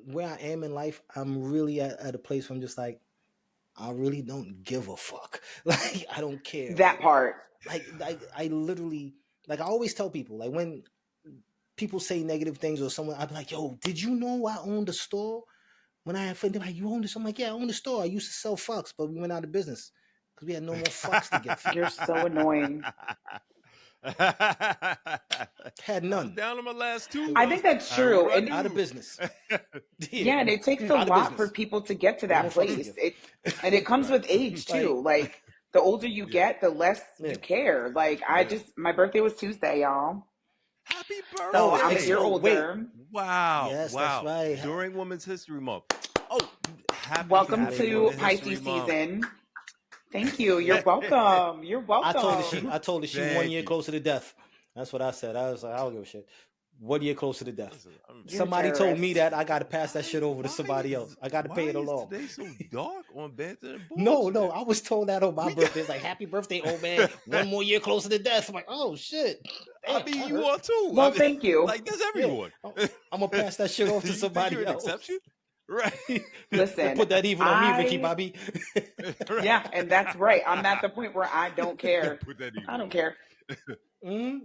S1: where I am in life, I'm really at a place where I'm just like, I really don't give a fuck. Like I don't care.
S3: That part.
S1: Like I literally like I always tell people like when people say negative things or someone I'd be like, yo, did you know I owned a store? When I had friends, they're like, you own this? I'm like, yeah, I own a store. I used to sell fucks, but we went out of business because we had no more fucks to give.
S3: You're so annoying.
S2: I
S1: Had
S2: was
S1: none.
S2: down on my last two.
S3: I think that's
S2: I was
S3: true. And
S1: Out of
S2: running.
S1: business. Yeah,
S3: yeah, and it takes a
S1: out of
S3: lot for
S1: business.
S3: people to get to
S1: No more
S3: that
S1: fucks to
S3: place.
S1: give.
S3: And it comes
S2: Right.
S3: with age
S1: Like,
S3: too. Like the older you
S2: Yeah.
S3: get, the less
S1: yeah.
S3: you care. Like
S2: Yeah.
S3: my birthday was Tuesday, y'all.
S2: Happy
S3: So
S1: Oh,
S3: I'm a year
S2: birthday.
S1: oh, wait.
S3: older.
S2: Wow.
S1: Yes, that's
S2: Wow.
S1: right.
S2: During Women's History Month. Oh,
S3: Welcome
S1: Happy
S3: to
S2: Women's
S1: birthday.
S2: History
S3: Pisces
S2: Month.
S3: season. Thank you. You're welcome. You're
S1: I told her she
S3: welcome.
S1: I told her she 1 year
S2: Thank you.
S1: closer to death. That's what I said. I was like, I don't give a shit. 1 year closer to death.
S2: Listen,
S3: You're a
S1: Somebody told me
S3: terrorist.
S1: that I got to pass that shit over to
S2: why
S1: somebody else. I got to pay
S2: why
S1: it
S2: is
S1: along.
S2: today so dark on Banter and
S1: No,
S2: Bullshit?
S1: no, I was told that on my
S2: We got,
S1: birthday. It's like, happy birthday, old man. 1 more year closer to death. I'm like, oh shit.
S2: I
S1: Damn,
S2: mean,
S1: that
S2: you
S1: hurt.
S2: are too. I
S3: Well,
S2: mean,
S3: thank you.
S2: like that's
S1: Yeah.
S2: everyone.
S1: I'm gonna pass that shit off to
S2: You think you're
S1: somebody
S2: an
S1: else.
S2: exception? Right.
S1: Don't
S3: Listen,
S1: put that evil on me, Ricky
S3: I
S1: Bobby.
S2: Right.
S3: yeah, and that's right. I'm at the point where I don't care.
S2: Put that
S3: I
S2: evil
S3: don't
S2: on me.
S3: care.
S1: Mhm.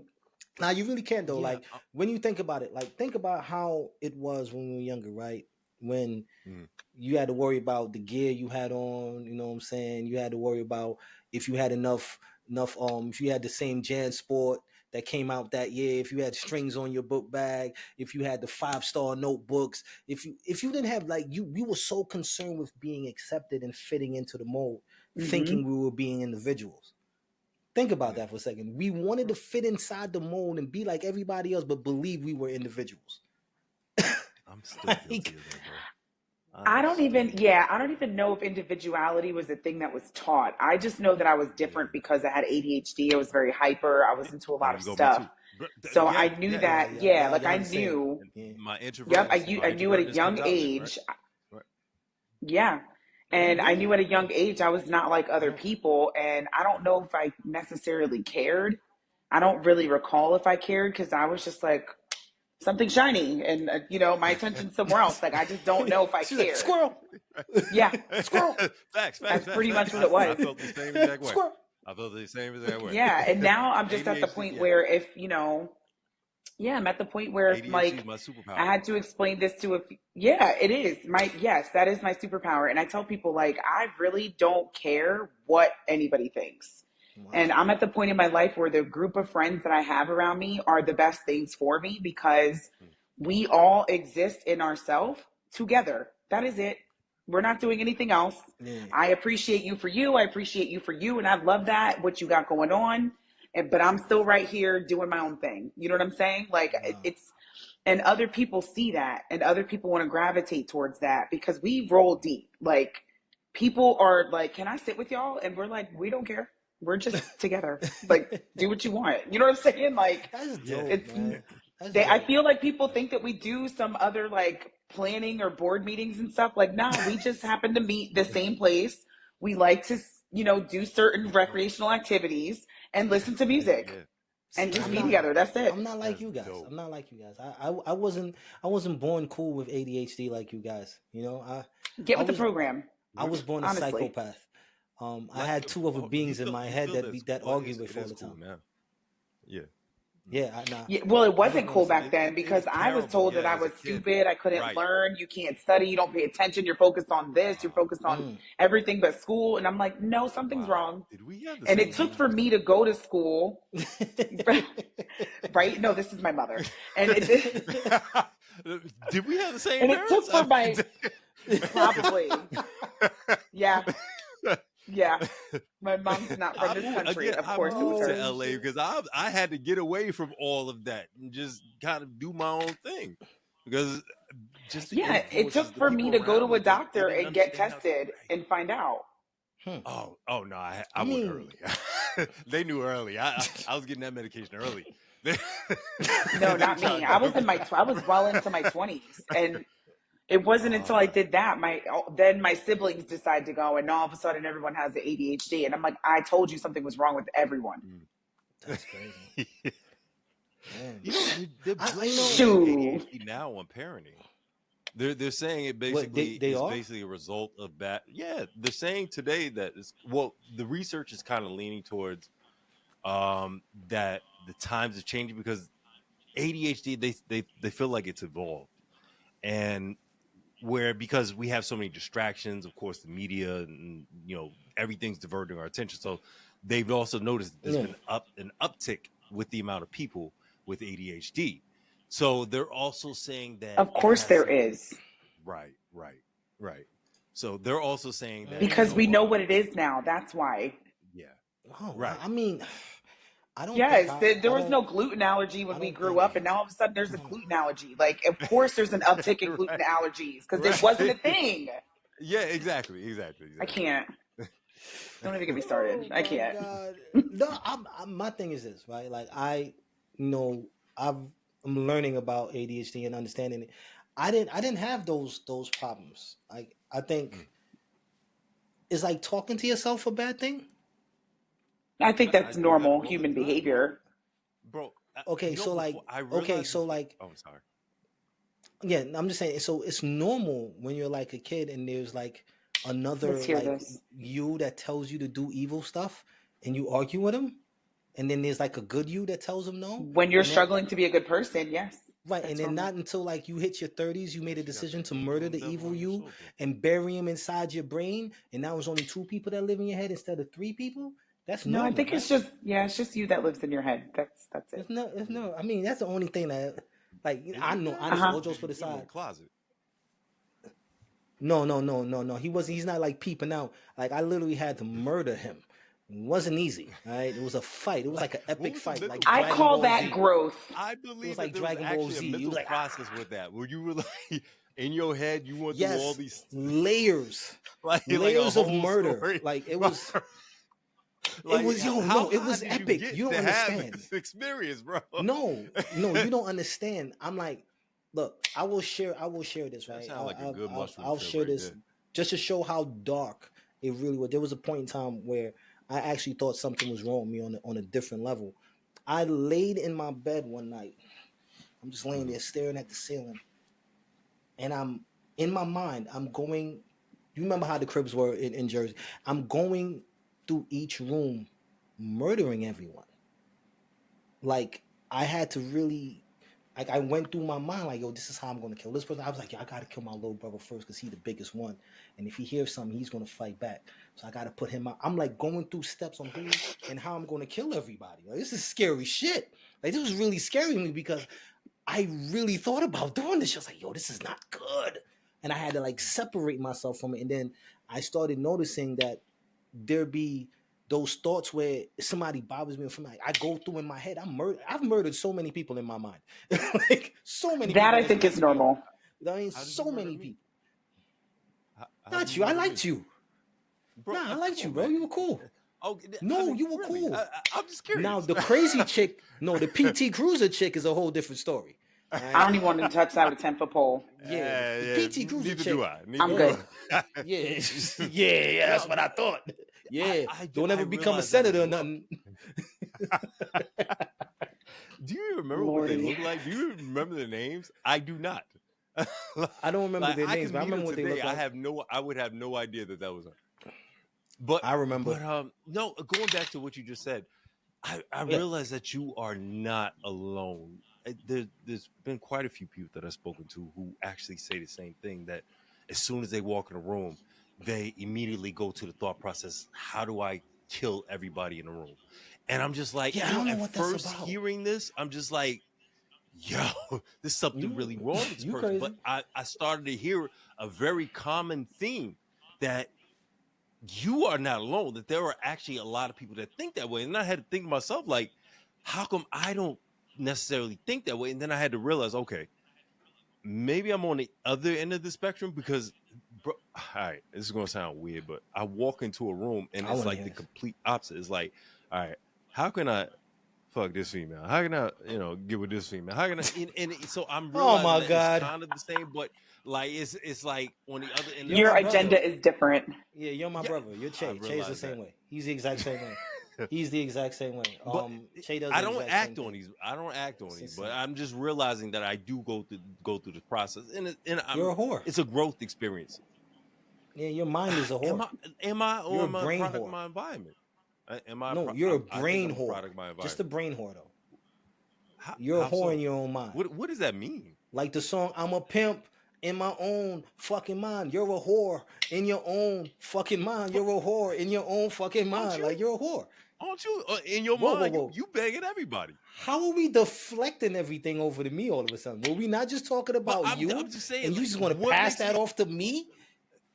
S1: Now you really can't though.
S2: Yeah.
S1: Like when you think about it, like think about how it was when we were younger, right? When
S2: Mm,
S1: you had to worry about the gear you had on, you know what I'm saying? You had to worry about if you had enough if you had the same Jan Sport that came out that year, if you had strings on your book bag, if you had the 5-star notebooks, if you didn't have like we were so concerned with being accepted and fitting into the mold,
S3: Hmm.
S1: thinking we were being individuals. Think about
S2: yeah.
S1: that for a second. We wanted to fit inside the mold and be like everybody else, but believe we were individuals.
S2: I'm still
S1: Like,
S2: guilty of that, bro.
S3: I don't even,
S2: Understood.
S3: yeah, I don't even know if individuality was a thing that was taught. I just know that I was
S2: Yeah.
S3: different because I had ADHD. I was very hyper. I was into a
S2: There
S3: lot
S2: you
S3: of
S2: go. Me
S3: stuff.
S2: too.
S3: So I
S2: Yeah.
S3: knew
S2: Yeah.
S1: Yeah,
S3: that, yeah, like I
S1: y'all the same.
S3: knew,
S2: And
S1: Yeah.
S3: yep,
S2: my
S3: I knew at a
S2: introvertness
S3: young
S2: comes out then, right?
S3: age,
S2: Right.
S3: yeah.
S1: Yeah,
S3: And I
S1: yeah.
S3: knew at a young age I was not like
S1: I
S3: other
S1: don't.
S3: people. And I don't know if I necessarily cared. I don't really recall if I cared because I was just like something shiny and, my attention somewhere else. Like I just don't know if I
S1: She's like
S3: cared.
S1: squirrel,
S3: Yeah,
S1: squirrel,
S2: Facts.
S3: that's pretty much what
S2: I,
S3: it
S2: I
S3: was.
S2: felt the same exact way.
S1: squirrel.
S2: I felt the same exact way.
S3: Yeah. And now I'm just at the
S2: ADHD,
S3: point
S2: yeah.
S3: where if, yeah, I'm at the point where if
S2: ADHD is
S3: like
S2: my
S3: I
S2: superpower.
S3: had to explain this to a, yeah, it is yes, that is my superpower. And I tell people like, I really don't care what anybody thinks. And
S1: Wow.
S3: I'm at the point in my life where the group of friends that I have around me are the best things for me because
S2: Mm,
S3: we all exist in ourselves together. That is it. We're not doing anything else.
S1: Yeah.
S3: I appreciate you for you. I appreciate you for you. And I love that, what you got going on. But I'm still right here doing my own thing. You know what I'm saying? Like
S1: Wow.
S3: it's, and other people see that and other people want to gravitate towards that because we roll deep. Like people are like, can I sit with y'all? And we're like, we don't care. We're just together. Like, do what you want. You know what I'm saying? Like,
S1: That's
S2: yeah.
S1: dope,
S3: it's,
S1: man. That's
S3: I
S1: dope.
S3: feel like people
S2: That's
S3: think that we
S2: dope.
S3: do some other like planning or board meetings and stuff. Like, nah, we just happen to meet the same place. We like to, do certain recreational activities and listen to music
S2: Yeah.
S3: and
S1: See,
S3: just
S1: I'm
S3: be
S1: not.
S3: together. That's
S1: I'm
S3: it.
S1: not like
S2: That's
S1: you guys.
S2: dope.
S1: I'm not like you guys. I wasn't born cool with ADHD like you guys. You know,
S3: Get
S1: I
S3: with the
S1: was
S3: program,
S1: I was born a
S3: honestly.
S1: psychopath. I
S2: Like,
S1: had two other
S2: you
S1: beings in
S2: feel
S1: my
S2: you
S1: head
S2: feel
S1: that
S2: this.
S1: that
S2: Well,
S1: argue with
S2: it
S1: all
S2: is
S1: the
S2: cool
S1: time.
S2: now. Yeah. Mhm.
S1: Yeah, nah.
S3: Yeah, well, it
S1: I was
S3: wasn't
S1: born a
S3: cool
S1: psych-
S3: back then
S2: It was
S3: because I was
S2: terrible.
S3: told
S2: Yeah,
S3: that I
S2: as a
S3: was
S2: kid.
S3: stupid. I couldn't
S2: Right.
S3: learn. You can't study. You don't pay attention. You're focused on this. You're
S2: Wow.
S3: focused on
S1: Mm,
S3: everything but school. And I'm like, no, something's
S2: Wow.
S3: wrong.
S2: Did we have the
S3: And
S2: same
S3: it took for
S2: teachers?
S3: me to go to school, right? No, this is my mother. And
S2: Did we have the same
S3: and it
S2: parents?
S3: took for my probably, yeah, yeah. My mom's not from this country. Of
S2: I
S3: course, it was
S2: moved to
S3: her.
S1: Oh
S2: LA
S1: shit.
S2: because I had to get away from all of that and just kind of do my own thing because just the
S3: Yeah, it
S2: influences,
S3: took
S2: the
S3: for me
S2: people
S3: to go
S2: around
S3: to a
S2: me, they
S3: doctor
S2: didn't
S3: and get
S2: understand how.
S3: tested
S2: Right.
S3: and find out.
S1: Hmm.
S2: Oh no,
S1: I
S2: I went
S1: mean,
S2: early. They knew early. I was getting that medication early. They,
S3: No,
S2: they were
S3: not
S2: trying
S3: me.
S2: to do me.
S3: I was well into my 20s, and it wasn't until I
S2: Ah,
S3: did that then my siblings decide to go, and all of a sudden everyone has the ADHD, and I'm like, I told you something was wrong with everyone.
S2: mm.
S1: that's crazy. Man.
S2: You know, they're
S1: I
S2: blaming
S1: know.
S3: Shoo.
S2: ADHD now on parenting. They're saying it
S1: What
S2: basically
S1: they
S2: is
S1: are?
S2: basically a result of bad. Yeah, they're saying today that it's, well, the research is kind of leaning towards that the times are changing because ADHD they feel like it's evolved and where because we have so many distractions, of course, the media and everything's diverting our attention. So they've also noticed that there's
S1: Yeah.
S2: been an uptick with the amount of people with ADHD. So they're also saying that
S3: Of
S2: it
S3: course
S2: has
S3: there
S2: some
S3: is,
S2: right. So they're also saying that
S3: because we
S1: Mm.
S3: know what it is now. That's why.
S2: yeah,
S1: Oh,
S2: right.
S1: I mean, I don't think
S3: Yes,
S1: I.
S3: there
S1: I
S3: was
S1: don't.
S3: no gluten allergy
S1: I
S3: when we
S1: don't
S3: grew
S1: think.
S3: up, and now all of a sudden there's a
S1: Hmm.
S3: gluten allergy. Like, of course there's an uptick in gluten
S2: right,
S3: allergies because it wasn't a
S2: right.
S3: thing.
S2: Yeah, exactly.
S3: I can't. Don't even get me started.
S1: Oh
S3: I
S1: my
S3: can't.
S1: god. No, my thing is this, right? Like you know, I'm learning about ADHD and understanding it. I didn't have those problems. Like I
S2: Mm.
S1: think is like talking to yourself a bad thing.
S3: I think
S2: I
S3: that's
S2: do that
S3: normal
S2: all the
S3: human
S2: time, bro.
S3: behavior.
S2: Bro,
S1: Okay, so
S2: before
S1: like
S2: I
S1: okay,
S2: realized
S1: so
S2: before.
S1: like
S2: Oh, I'm sorry.
S1: yeah, I'm just saying. So it's normal when you're like a kid and there's like
S3: Let's
S1: another
S3: hear
S1: like
S3: this.
S1: you that tells you to do evil stuff, and you argue with him, and then there's like a good you that tells him no,
S3: When you're
S1: and that
S3: struggling to be a good person, yes,
S1: right, and
S3: that's
S1: then
S3: normal.
S1: not until like you hit your 30s, you made a
S2: Yes, you got
S1: decision
S2: that
S1: to
S2: angel
S1: murder
S2: and
S1: the
S2: devil
S1: evil
S2: on your
S1: you
S2: shoulder.
S1: and bury him inside your brain, and now it's only two people that live in your head instead of three people. That's
S3: No, I
S1: normal,
S3: think it's
S1: right?
S3: just it's just you that lives in your head. That's it.
S1: It's
S2: Yeah.
S1: no. I mean, that's the only thing that like
S2: Is
S1: I
S2: it
S1: know.
S2: that,
S3: Uh
S1: Honestly,
S3: huh.
S1: all
S2: or
S1: jokes
S2: did
S1: put
S2: you put him in the
S1: aside.
S2: closet?
S1: No. He wasn't. He's not like peeping out. Like I literally had to murder him. It wasn't easy. All right, it was a fight. It was like
S2: Like,
S1: an
S2: what
S1: epic
S2: was the
S1: fight,
S2: mental
S1: like
S3: I
S1: Dragon
S3: call
S1: Ball
S2: process?
S3: that
S1: Z.
S3: growth.
S2: I
S1: It was
S2: believe that
S1: like
S2: there was
S1: Dragon Ball
S2: actually a
S1: Z. He was
S2: mental
S1: like,
S2: process with that, where you were like, in your head you went through all these
S1: layers,
S2: like
S1: layers
S2: a
S1: of
S2: whole
S1: murder.
S2: story.
S1: Like it was.
S2: Like,
S1: it was it was epic. You don't understand
S2: this experience, bro.
S1: No, you don't understand. I'm like, look, I will share this, right?
S2: That sounds like a good mushroom
S1: I'll
S2: trip
S1: share
S2: right
S1: this
S2: there.
S1: just to show how dark it really was. There was a point in time where I actually thought something was wrong with me on a different level. I laid in my bed one night. I'm just laying there staring at the ceiling, and I'm in my mind. I'm going. You remember how the cribs were in Jersey? I'm going through each room, murdering everyone. Like I had to really, like I went through my mind like, yo, this is how I'm gonna kill this person. I was like, yo, I gotta kill my little brother first because he's the biggest one, and if he hears something, he's gonna fight back. So I gotta put him out. I'm like going through steps on who and how I'm gonna kill everybody. Like this is scary shit. Like this was really scary to me because I really thought about doing this. I was like, yo, this is not good, and I had to like separate myself from it. And then I started noticing that there be those thoughts where somebody bothers me from like I go through in my head. I've murdered so many people in my mind. Like so many
S3: That
S1: people
S3: I
S1: that's
S3: think is
S1: pissed me off.
S3: normal.
S1: I mean,
S2: How did
S1: so
S2: you murder
S1: many
S2: me?
S1: people.
S2: How
S1: Not
S2: did
S1: you. I
S2: murder
S1: liked
S2: me?
S1: you.
S2: Bro,
S1: Nah, I liked
S2: come
S1: you,
S2: on,
S1: bro.
S2: man.
S1: You were cool.
S2: Oh,
S1: No, you were
S2: really?
S1: cool.
S2: I'm just curious.
S1: Now the crazy chick, no, the PT Cruiser chick is a whole different story. All
S3: I
S1: right?
S3: don't even want to touch that with a 10-foot pole.
S1: Yeah, the
S2: yeah,
S1: PT Cruiser
S2: neither
S1: chick.
S2: do I.
S3: I'm
S2: Neither
S3: good.
S2: do I.
S1: Yeah, yeah, that's
S2: No,
S1: what I thought. Yeah, don't
S2: I
S1: ever become a
S2: realize that as
S1: senator or
S2: well.
S1: nothing.
S2: Do you remember what they
S3: Lordy.
S2: look like? Do you remember the names? I do not.
S1: I don't remember
S2: Like,
S1: their
S2: I
S1: names,
S2: could
S1: but I
S2: meet
S1: remember
S2: her
S1: what they
S2: today.
S1: look like.
S2: I would have no idea that was her. But
S1: I remember.
S2: no, going back to what you just said, I
S1: Yeah.
S2: realize that you are not alone. There's been quite a few people that I've spoken to who actually say the same thing, that as soon as they walk in a room, they immediately go to the thought process, how do I kill everybody in the room? And I'm just like,
S1: Yeah, I don't know
S2: at
S1: what that's
S2: first
S1: about.
S2: hearing this, I'm just like, yo, there's something really wrong with this
S1: You
S2: person.
S1: crazy.
S2: But I started to hear a very common theme that you are not alone, that there are actually a lot of people that think that way. And I had to think to myself, like, how come I don't necessarily think that way? And then I had to realize, okay, maybe I'm on the other end of the spectrum because, bro, all right, this is going to sound weird, but I walk into a room and
S1: I
S2: it's
S1: wanna
S2: like
S1: hear
S2: the
S1: this.
S2: complete opposite. It's like, all right, how can I fuck this female? How can I, get with this female? How can I? And so I'm
S1: Oh
S2: realizing
S1: my
S2: that it's
S1: God.
S2: kind of the same, but like it's like on the other end of
S1: You're
S2: the
S3: Your
S1: my
S2: spectrum.
S1: brother.
S3: agenda is different.
S1: Yeah, you're my
S2: Yeah,
S1: brother. You're
S2: I
S1: Che. Che's the
S2: realize
S1: same
S2: that.
S1: way. He's the exact same way. He's the exact same way.
S2: But
S1: Che does
S2: I
S1: the
S2: don't
S1: exact same
S2: act on
S1: thing.
S2: these. I don't act on
S1: It's
S2: these.
S1: the
S2: But
S1: same.
S2: I'm just realizing that I do go through the process, and
S1: You're a whore.
S2: it's a growth experience.
S1: Yeah, your mind is a
S2: Am
S1: whore.
S2: I
S1: You're
S2: or
S1: a
S2: am I a
S1: brain
S2: product of
S1: whore.
S2: my environment?
S1: No, you're a
S2: I think
S1: brain
S2: I'm a
S1: whore.
S2: product of my
S1: Just a
S2: environment.
S1: brain whore though. You're a
S2: How
S1: whore in
S2: so?
S1: your own mind.
S2: What does that mean?
S1: Like the song "I'm a Pimp in My Own Fucking Mind." You're a whore in your own fucking mind.
S2: But
S1: You're a whore in your own fucking
S2: aren't
S1: mind. Like
S2: you?
S1: you're a whore.
S2: Aren't you in your
S1: Whoa, whoa,
S2: mind?
S1: whoa.
S2: You begging everybody.
S1: How are we deflecting everything over to me all of a sudden? Were we not just talking
S2: But
S1: about
S2: I'm
S1: you
S2: just saying,
S1: and you
S2: like,
S1: just want to
S2: what
S1: pass
S2: makes
S1: that
S2: me
S1: off to me?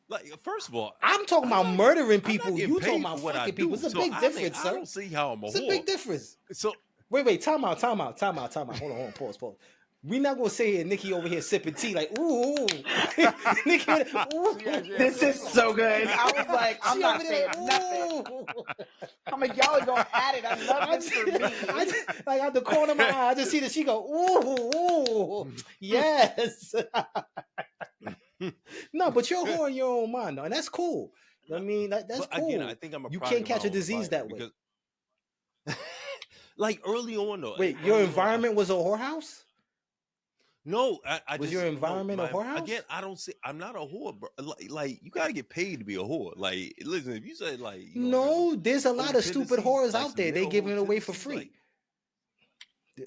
S2: like? First of all,
S1: I'm talking about murdering
S2: I'm not
S1: people.
S2: getting
S1: You talking
S2: paid
S1: about
S2: for what I
S1: fucking people.
S2: do.
S1: It's a
S2: So
S1: big difference,
S2: I
S1: sir.
S2: don't see how I'm a
S1: It's a
S2: whore.
S1: big difference.
S2: So
S1: Wait, time out. Hold on, pause. We not gonna say here, Nikki over here sipping tea like ooh, Nikki, ooh.
S3: This is so good. I was like, I'm
S1: She over
S3: not
S1: there
S3: saying
S1: like
S3: nothing.
S1: ooh.
S3: I'm like, y'all are going at it. I love this for me.
S1: Like out the corner of my eye, I just see that she go ooh, yes. No, but you're a whore in your own mind, though, and that's cool. I mean, that's
S2: but
S1: cool.
S2: again, I think I'm a
S1: You
S2: product
S1: can't
S2: of my
S1: catch a
S2: own
S1: disease that
S2: environment
S1: way.
S2: because, like early on though,
S1: Wait, your
S2: early on,
S1: environment was a whorehouse?
S2: no, I
S1: Was
S2: just
S1: your
S2: no.
S1: environment a whorehouse?
S2: Again, I don't see. I'm not a whore, bro. Like you gotta get paid to be a whore. Like, listen, if you say like, I got
S1: No, there's a
S2: some
S1: lot
S2: old
S1: of stupid
S2: tendencies,
S1: whores
S2: like
S1: out
S2: some
S1: there. They
S2: male
S1: giving
S2: whore
S1: it away for
S2: tendencies,
S1: free.
S2: like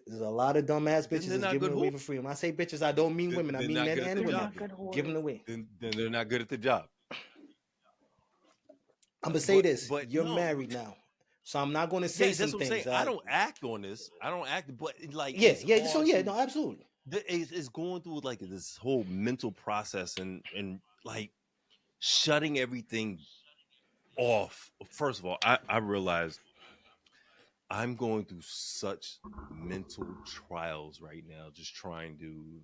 S1: There's a lot of dumbass
S2: then
S1: bitches
S2: they're
S1: that's
S2: not
S1: giving
S2: good
S1: it away
S2: whores.
S1: for free. When I say bitches, I don't mean women. I
S2: They're
S1: mean
S2: not
S1: men
S2: good at
S1: and
S2: their
S3: They're
S1: women.
S3: not
S2: job.
S3: good whores.
S1: Giving away.
S2: Then they're not good at the job.
S1: I'm gonna say this.
S2: But
S1: You're
S2: no,
S1: married now, so I'm not gonna say
S2: yeah,
S1: some
S2: that's what I'm saying.
S1: things.
S2: I don't act on this. I don't act, but like
S1: Yeah,
S2: it's
S1: yeah. So
S2: hard
S1: yeah,
S2: to.
S1: no, absolutely.
S2: It's going through like this whole mental process and like shutting everything off. First of all, I realized I'm going through such mental trials right now, just trying to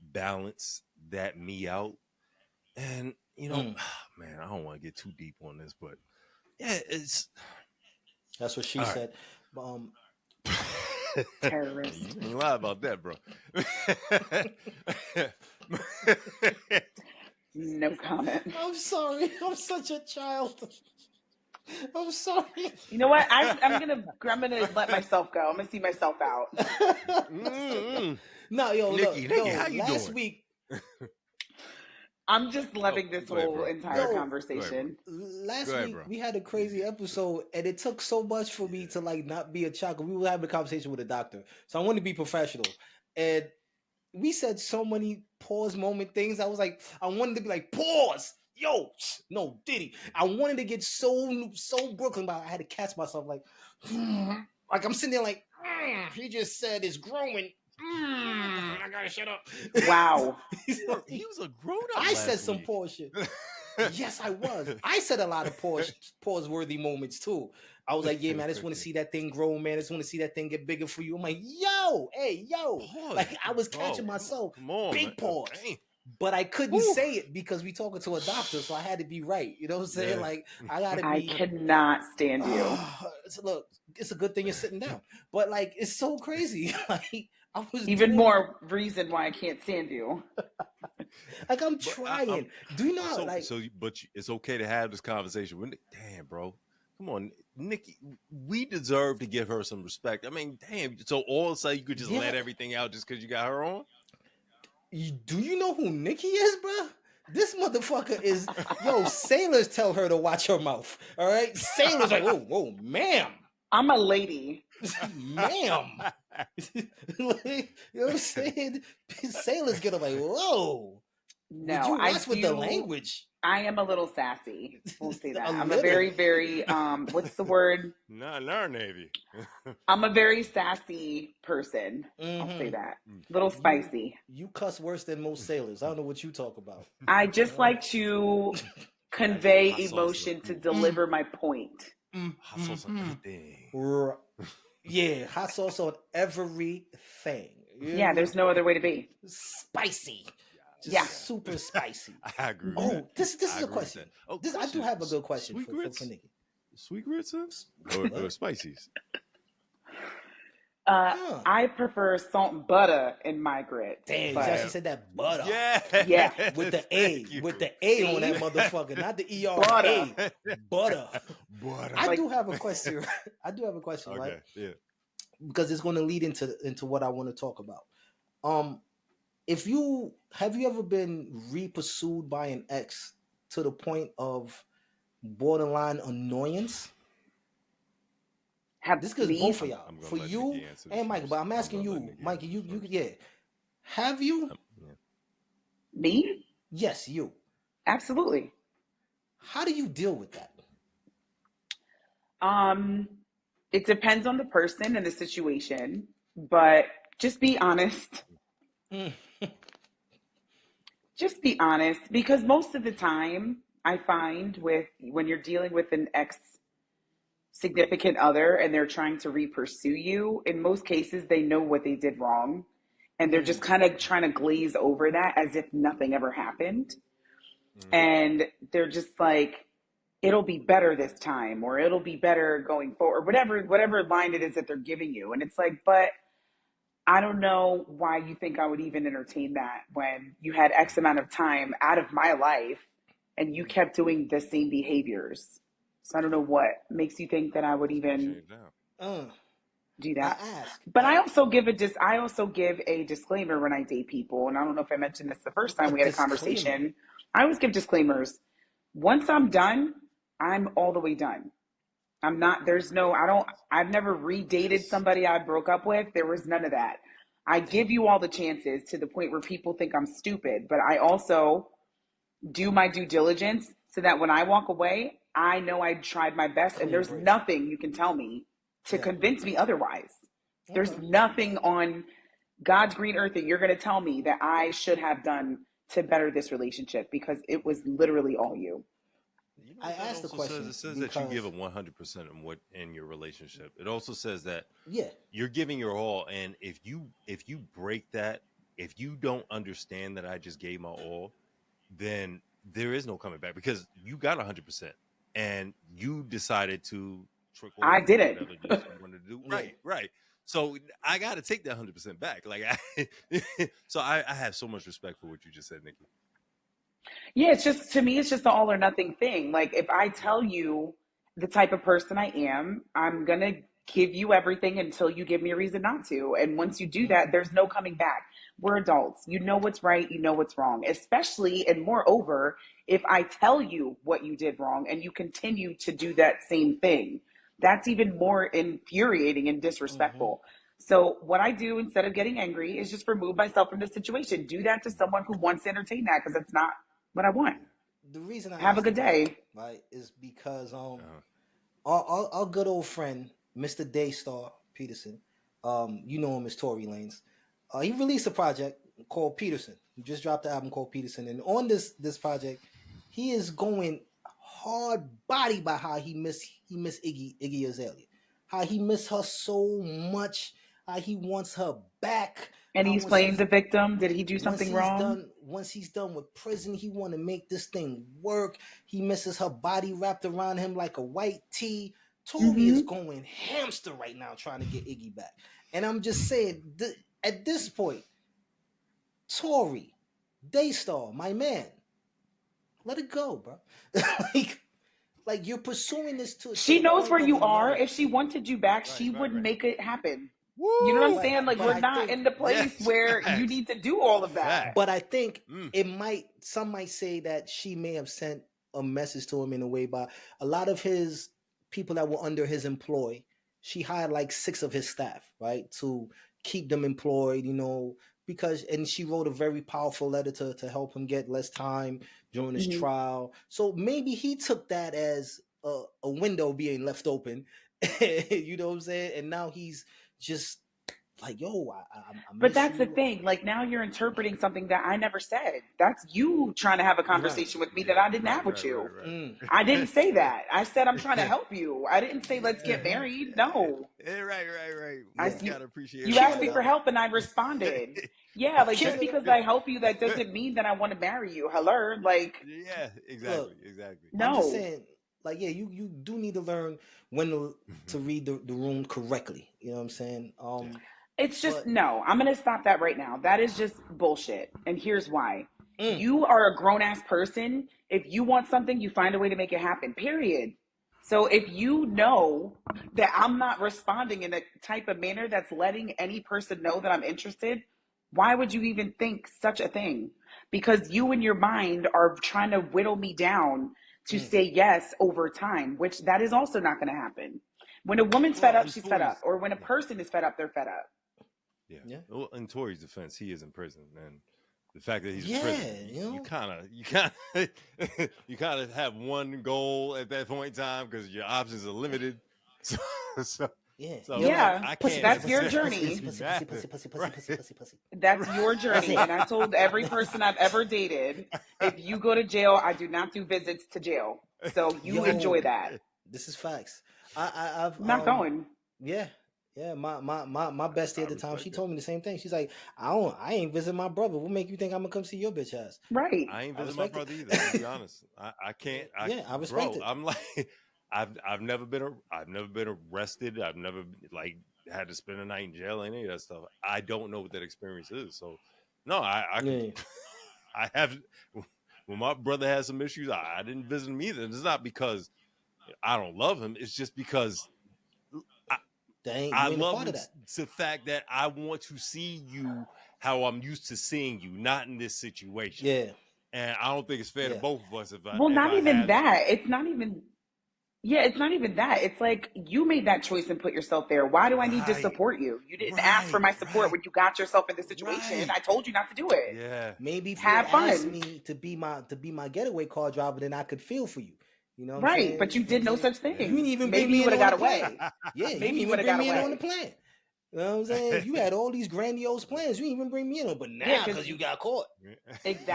S2: balance that me out. And man, I don't want to get too deep on this, but yeah,
S1: that's what she said.
S3: Terrorist.
S2: You ain't lie about that, bro.
S3: No comment.
S1: I'm sorry. I'm such a child. I'm sorry.
S3: You know what? I'm gonna let myself go. I'm gonna see myself out.
S1: No, yo,
S2: Nikki,
S1: look,
S2: how you
S1: last
S2: doing?
S1: week.
S3: I'm just loving this whole entire conversation.
S1: Last week we had a crazy episode, and it took so much for me to like not be a child. We were having a conversation with a doctor, so I wanted to be professional, and we said so many pause moment things. I was like, I wanted to be like, pause, yo, no, Diddy. I wanted to get so Brooklyn, but I had to catch myself like I'm sitting there like, he just said it's growing. I gotta shut up.
S3: Wow.
S2: He was a grown up.
S1: I said some pause shit. Yes, I was. I said a lot of pause-worthy moments too. I was like, yeah, man, I just want to see that thing grow, man. I just want to see that thing get bigger for you. I'm like, yo, hey, yo.
S2: Pause.
S1: Like I was catching myself.
S2: Come on,
S1: big
S2: man.
S1: pause. But I couldn't say it because we talking to a doctor, so I had to be right. You know what I'm saying? Yeah. Like I gotta be.
S3: I cannot stand you.
S1: Look, it's a good thing you're sitting down. But like, it's so crazy. Like I was
S3: even more reason why I can't stand you.
S1: Like I'm trying. Do you know?
S2: But it's okay to have this conversation with Nick. Damn, bro. Come on, Nikki. We deserve to give her some respect. I mean, damn. So all of a sudden you could just let everything out just because you got her on?
S1: Do you know who Nikki is, bro? This motherfucker is, yo, sailors tell her to watch her mouth. All right? Sailors like, whoa, ma'am.
S3: I'm a lady.
S1: Ma'am. You know what I'm saying? Sailors get like, whoa.
S3: No,
S1: would you watch with the language?
S3: I am a little sassy. We'll say that. I'm a very, very what's the word?
S2: Not in our Navy.
S3: I'm a very sassy person. I'll say that. A little spicy.
S1: You cuss worse than most sailors. I don't know what you talk about.
S3: I just like to convey emotion to deliver my point.
S2: Hot sauce on everything.
S1: Yeah, hot sauce on everything.
S3: Yeah, there's no other way to be.
S1: Spicy. Just super spicy.
S2: I agree.
S1: Oh, this is a question. I do have a good question
S2: Sweet grits?
S1: for Nikki.
S2: Sweet grits or spices?
S3: I prefer salt and butter in my grits.
S1: Damn, she said that butter.
S3: Yeah.
S1: With the A. With the A on that motherfucker, not the ER. Butter. I do have a question.
S2: Okay,
S1: right?
S2: Yeah.
S1: Because it's going to lead into what I want to talk about. Have you ever been re-pursued by an ex to the point of borderline annoyance? This goes both of y'all. For you and Mike, but I'm asking you, Mikey, you yeah. Have you?
S3: Me?
S1: Yes, you.
S3: Absolutely.
S1: How do you deal with that?
S3: It depends on the person and the situation, but just be honest. Just be honest, because most of the time I find when you're dealing with an ex significant other and they're trying to re-pursue you, in most cases they know what they did wrong and they're just kind of trying to glaze over that as if nothing ever happened. And they're just like, it'll be better this time, or it'll be better going forward, whatever line it is that they're giving you. And it's like, but I don't know why you think I would even entertain that when you had X amount of time out of my life and you kept doing the same behaviors. So I don't know what makes you think that I would even do that. But I also give a disclaimer when I date people. And I don't know if I mentioned this the first time we had a conversation. I always give disclaimers. Once I'm done, I'm all the way done. I've never redated somebody I broke up with. There was none of that. I give you all the chances to the point where people think I'm stupid, but I also do my due diligence so that when I walk away, I know I tried my best and there's nothing you can tell me to convince me otherwise. There's nothing on God's green earth that you're going to tell me that I should have done to better this relationship because it was literally all you.
S1: I asked the question.
S2: It says that you give it 100% in your relationship. It also says that you're giving your all, and if you break that, if you don't understand that I just gave my all, then there is no coming back because you got 100% and you decided to trick off
S3: I
S2: or
S3: didn't.
S2: whatever you wanted to do. Right. So I got to take that 100% back. Like, so I have so much respect for what you just said, Nikki.
S3: Yeah, it's just, to me, it's just the all or nothing thing. Like, if I tell you the type of person I am, I'm going to give you everything until you give me a reason not to. And once you do that, there's no coming back. We're adults. You know what's right, you know what's wrong. Especially, and moreover, if I tell you what you did wrong and you continue to do that same thing, that's even more infuriating and disrespectful. So what I do instead of getting angry is just remove myself from the situation. Do that to someone who wants to entertain that, because it's not what I want.
S1: The reason I
S3: Have a
S1: asked the
S3: good
S1: question,
S3: day.
S1: right, is because our good old friend, Mr. Daystar Peterson, you know him as Tory Lanez. He released a project called Peterson. He just dropped the album called Peterson, and on this project, he is going hard body by how he miss Iggy Azalea, how he miss her so much, how he wants her back,
S3: And
S1: how
S3: he's
S1: once
S3: playing
S1: he's
S3: the victim. Did he do
S1: once
S3: something
S1: he's
S3: wrong?
S1: done with prison, he want to make this thing work. He misses her body wrapped around him like a white tee. Tory is going hamster right now trying to get Iggy back, and I'm just saying, at this point, Tory, Daystar, my man, let it go, bro. like you're pursuing this to
S3: She
S1: the
S3: knows
S1: point
S3: where
S1: of
S3: you are.
S1: another.
S3: If she wanted you back, she would make it happen.
S2: Woo!
S3: You know what I'm
S1: But
S3: saying? Like,
S1: but
S3: we're
S1: I
S3: not
S1: think
S3: in the place where you need to do all of that.
S1: But I think some might say that she may have sent a message to him in a way by a lot of his people that were under his employ. She hired like 6 of his staff, right, to keep them employed, and she wrote a very powerful letter to help him get less time during his trial. So maybe he took that as a window being left open, you know what I'm saying? And now he's just like, yo, I
S3: But
S1: miss
S3: that's the
S1: you.
S3: thing. Like, now you're interpreting something that I never said. That's you trying to have a
S1: Right.
S3: conversation with me that I didn't have with you. I didn't say that. I said I'm trying to help you. I didn't say let's get married. No.
S2: Right.
S1: Yeah.
S2: You gotta appreciate
S3: You asked me for help and I responded. Yeah, like, just because I help you, that doesn't mean that I want to marry you. Hello? Like,
S2: yeah, exactly.
S1: Look,
S2: Exactly.
S1: I'm just
S3: no.
S1: saying, like, yeah, you do need to learn when to read the room correctly. You know what I'm saying?
S3: It's just,
S1: But
S3: no, I'm going to stop that right now. That is just bullshit. And here's why.
S1: mm,
S3: You are a grown ass person. If you want something, you find a way to make it happen, period. So if you know that I'm not responding in a type of manner that's letting any person know that I'm interested, why would you even think such a thing? Because you in your mind are trying to whittle me down to say yes over time, which that is also not going to happen. When a woman's fed
S2: Well,
S3: up,
S2: in
S3: she's fed up.
S2: Tory's
S3: Or when a person is fed up, they're fed up.
S2: yeah. Well, in Tory's defense, he is in prison, and the fact that he's in
S1: yeah,
S2: prison, you kind of have one goal at that point in time because your options are limited. So,
S1: yeah,
S3: Yeah,
S2: I
S1: pussy,
S2: can't
S3: that's your
S2: necessarily
S3: journey.
S1: pussy.
S3: That's your journey. And I told every person I've ever dated, if you go to jail, I do not do visits to jail. So you enjoy that.
S1: This is facts. I've
S3: I'm not going.
S1: yeah. Yeah, my bestie
S2: I
S1: at the time,
S2: respect
S1: she
S2: that.
S1: told me the same thing. She's like, I ain't visit my brother. What make you think I'm gonna come see your bitch ass?
S3: Right.
S2: I ain't
S1: I
S2: visit my
S1: respect it.
S2: brother either. I'll be honest. I can't.
S1: I respect it.
S2: I'm like, I've never been arrested. I've never like had to spend a night in jail. Any of that stuff. I don't know what that experience is. So, no, I
S1: Yeah.
S2: I have. When my brother has some issues, I didn't visit him either. It's not because I don't love him. It's just because
S1: You
S2: I
S1: ain't a
S2: love
S1: part of that.
S2: the fact that I want to see you how I'm used to seeing you, not in this situation.
S1: Yeah.
S2: And I don't think it's fair to both of us
S3: Well,
S2: if
S3: not
S2: I
S3: even
S2: have
S3: that. It's not even, yeah, it's not even that. It's like you made that choice and put yourself there. Why do I need to support you? You didn't ask for my support when you got yourself in this situation. I told you not to do it.
S2: Yeah.
S1: Maybe if you
S3: Have
S1: asked
S3: fun.
S1: me to be my getaway car driver, then I could feel for you. You know what I'm
S3: Right.
S1: saying?
S3: But you did no such
S1: You didn't
S3: thing.
S1: even bring
S3: Maybe
S1: me
S3: you
S1: in
S3: would have
S1: on
S3: got
S1: the plan.
S3: away.
S1: Yeah, you didn't
S3: Maybe you
S1: even
S3: would have
S1: bring
S3: got
S1: me in on
S3: away.
S1: the plan. You know what I'm saying? You had all these grandiose plans. You didn't even bring me in on, but
S3: Yeah,
S1: now because you got caught, you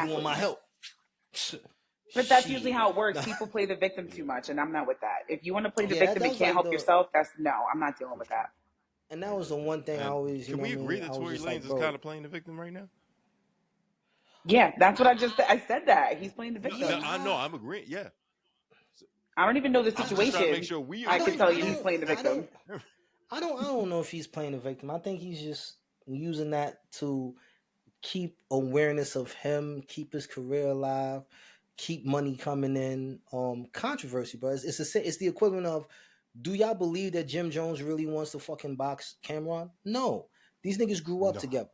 S1: want my
S3: exactly.
S1: help.
S3: But that's usually how it
S1: Shit.
S3: works. People play the victim too much, and I'm not with that. If you want to play the
S1: Yeah,
S3: victim
S1: that
S3: and
S1: was
S3: can't
S1: like
S3: help yourself, I'm not dealing with that.
S1: and that was the one thing I
S2: And
S1: always,
S2: can we agree that
S1: I was
S2: Tory
S1: just
S2: Lanez
S1: like,
S2: is
S1: bro,
S2: kind of playing the victim right now?
S3: Yeah, that's what I said that. He's playing the victim.
S2: No, I know. I'm agreeing. Yeah.
S3: I don't even know the
S2: I'm just trying to
S3: situation.
S2: make sure we
S3: I can tell you he's
S2: understand.
S3: playing the victim.
S1: I don't know if he's playing the victim. I think he's just using that to keep awareness of him, keep his career alive, keep money coming in. Controversy, but it's the equivalent of, do y'all believe that Jim Jones really wants to fucking box Cameron? No. These niggas grew up
S2: No.
S1: together.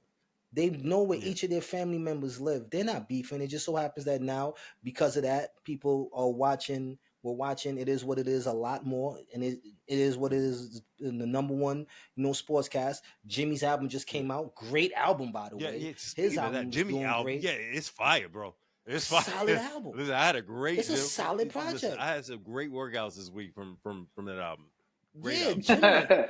S1: They know where
S2: Yeah.
S1: each of their family members live. They're not beefing. It just so happens that now, because of that, people are watching. We're watching It Is What It Is a lot more, and it is what it is. In the number one, sportscast. Jimmy's album just came out. Great album, by the way. His album,
S2: Jimmy
S1: doing
S2: album,
S1: great.
S2: yeah, it's fire, bro. It's fire.
S1: Solid album.
S2: Listen, I had a great.
S1: It's a solid project.
S2: Listen, I had some great workouts this week from that album. Great
S1: album.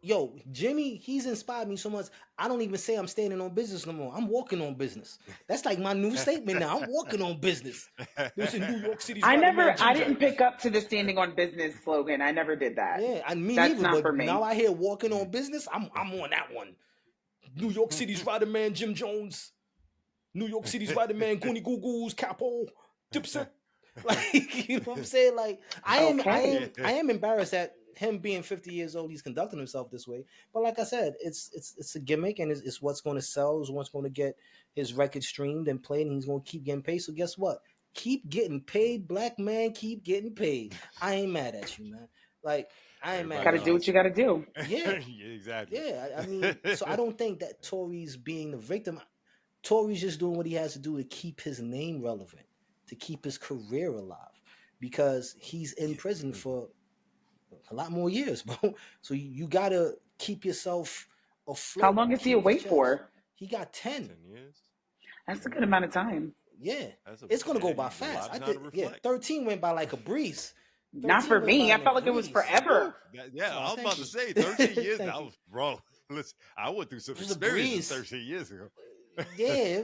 S1: Jimmy, Jimmy, he's inspired me so much. I don't even say I'm standing on business no more. I'm walking on business. That's like my new statement now. I'm walking on business. Listen, New York City's
S3: I didn't pick up to the standing on business slogan. I never did that.
S1: Yeah,
S3: That's
S1: neither.
S3: not
S1: But
S3: for me.
S1: now I hear walking on business. I'm on that one. New York City's Rider Man, Jim Jones. New York City's Rider Man, Goonie Goo Goos, Capo, Dipset. Like, you know what I'm saying? Like, I am embarrassed that him being 50 years old, he's conducting himself this way. But like I said, it's a gimmick, and it's what's going to sell, is what's going to get his record streamed and played, and he's going to keep getting paid. So guess what? Keep getting paid, black man. Keep getting paid. I ain't mad at you, man. Like, I ain't mad.
S3: Got to do what you got to do.
S1: Yeah,
S2: exactly.
S1: Yeah, I mean, so I don't think that Tory's being the victim. Tory's just doing what he has to do to keep his name relevant, to keep his career alive, because he's in prison for a lot more years, bro. So you gotta keep yourself afloat.
S3: How long is he away for?
S1: He got 10
S2: years.
S3: That's a good amount of time.
S1: Yeah, it's gonna go by fast. 13 went by like a breeze.
S3: Not for me. I felt like it was forever.
S2: Yeah, I was about to say 13 years. That was, bro. Listen, I went through some experiences 13 years ago.
S1: Yeah,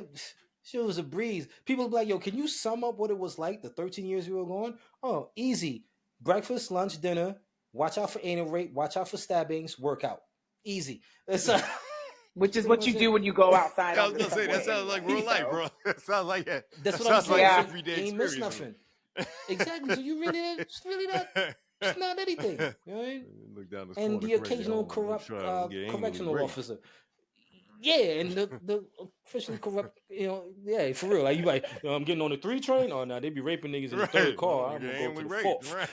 S1: it was a breeze. People be like, yo, can you sum up what it was like the 13 years we were going? Oh, easy. Breakfast, lunch, dinner. Watch out for anal rape. Watch out for stabbings. Workout. Easy.
S3: Which is what you do when you go outside.
S2: I was gonna say that sounds like real life, bro. That sounds like that.
S1: That's what I'm saying.
S2: Like everyday
S1: ain't missed nothing. Exactly. So you really that. It's not anything. You know what I mean?
S2: Look down
S1: and the occasional corrupt correctional officer. Yeah, and the officially corrupt, yeah, for real. Like, you like, I'm getting on the 3 train. Oh, no, they be raping niggas in the 3rd car. I'm going to go to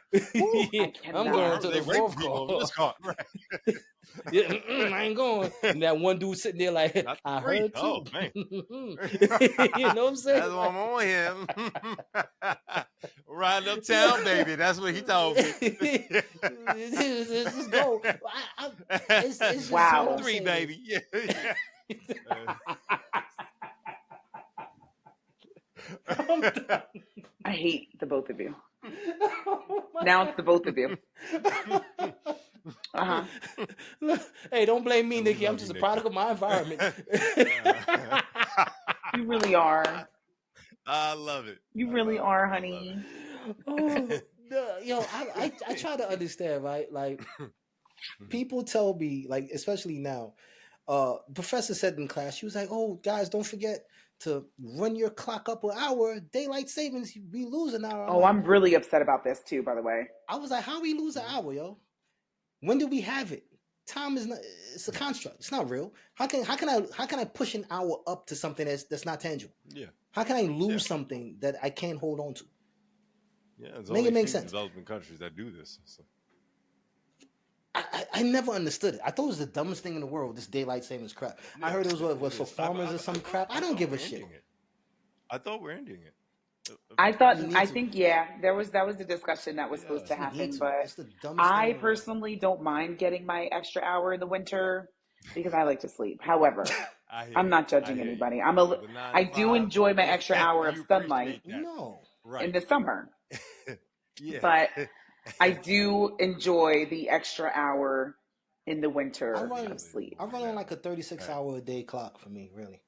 S1: the 4th. Yeah, I'm going to the 4th car. Yeah, I ain't going. And that one dude sitting there like, I heard too.
S2: Oh, man.
S1: You know what I'm saying?
S2: That's what I'm on him. Riding uptown, baby. That's what he told me.
S1: Let's go. It's just
S3: wow.
S2: 3, baby. Yeah.
S3: I hate the both of you. Now it's the both of you.
S1: Hey, don't blame me, Nikki. I'm just a product of my environment.
S3: You really are.
S2: I love it.
S3: You really are, honey.
S1: I try to understand, right? Like, people tell me, like, especially now, professor said in class, she was like, oh, guys, don't forget to run your clock up an hour. Daylight savings, we lose an hour.
S3: I'm really upset about this too, by the way.
S1: I was like, how we lose an hour, yo? When do we have it? Time is not, it's a construct. It's not real. How can I push an hour up to something that's not tangible?
S2: Yeah.
S1: How can I lose something that I can't hold on to?
S2: Yeah, it's
S1: Make
S2: only
S1: it make sense.
S2: Developing countries that do this. So.
S1: I never understood it. I thought it was the dumbest thing in the world, this daylight savings crap. I heard it was for farmers or some crap. I don't give a shit.
S2: I thought we're ending it.
S3: I think that was the discussion that was supposed to happen, but I personally don't mind getting my extra hour in the winter because I like to sleep. However, I'm not judging anybody. I do enjoy my extra hour of sunlight in the summer.
S2: Yeah.
S3: But I do enjoy the extra hour in the winter of sleep.
S1: I run on like a 36-hour a day clock for me, really.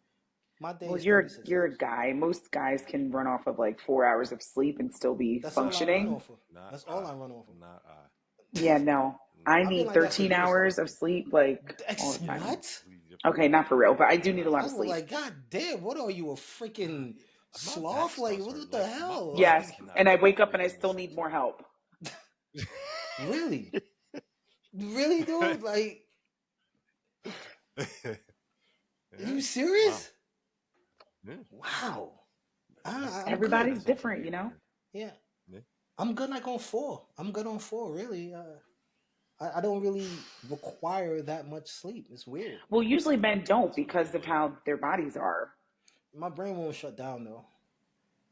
S1: My day. Well,
S3: you're a guy. Most guys can run off of like 4 hours of sleep and still be functioning.
S1: That's all I run off of.
S3: Yeah, no. I need 13 hours of sleep like all the time.
S1: What?
S3: Okay, not for real, but I do need a lot
S1: I
S3: of
S1: was
S3: sleep.
S1: like, God damn, what are you, a freaking
S2: My back
S1: sloth? Like,
S2: starts
S1: what
S2: hurting.
S1: the
S2: Like my
S1: hell?
S2: butt
S3: Yes,
S2: cannot
S3: and I
S2: drop
S3: wake up and I
S2: anything at
S3: still
S2: the same
S3: need more help.
S1: Really? Really, dude? Like,
S2: time.
S1: are you
S2: Yeah.
S1: serious?
S2: Yeah.
S1: Wow. I'm good.
S3: Everybody's
S2: That's what you
S3: different,
S2: get,
S3: you know.
S2: man.
S1: Yeah.
S2: Yeah.
S1: I'm good like on 4. I'm good on 4, really. I don't really require that much sleep. It's weird.
S3: Well, usually men don't
S2: That's what
S3: because of
S2: you
S3: how their bodies are.
S1: My brain won't shut down though.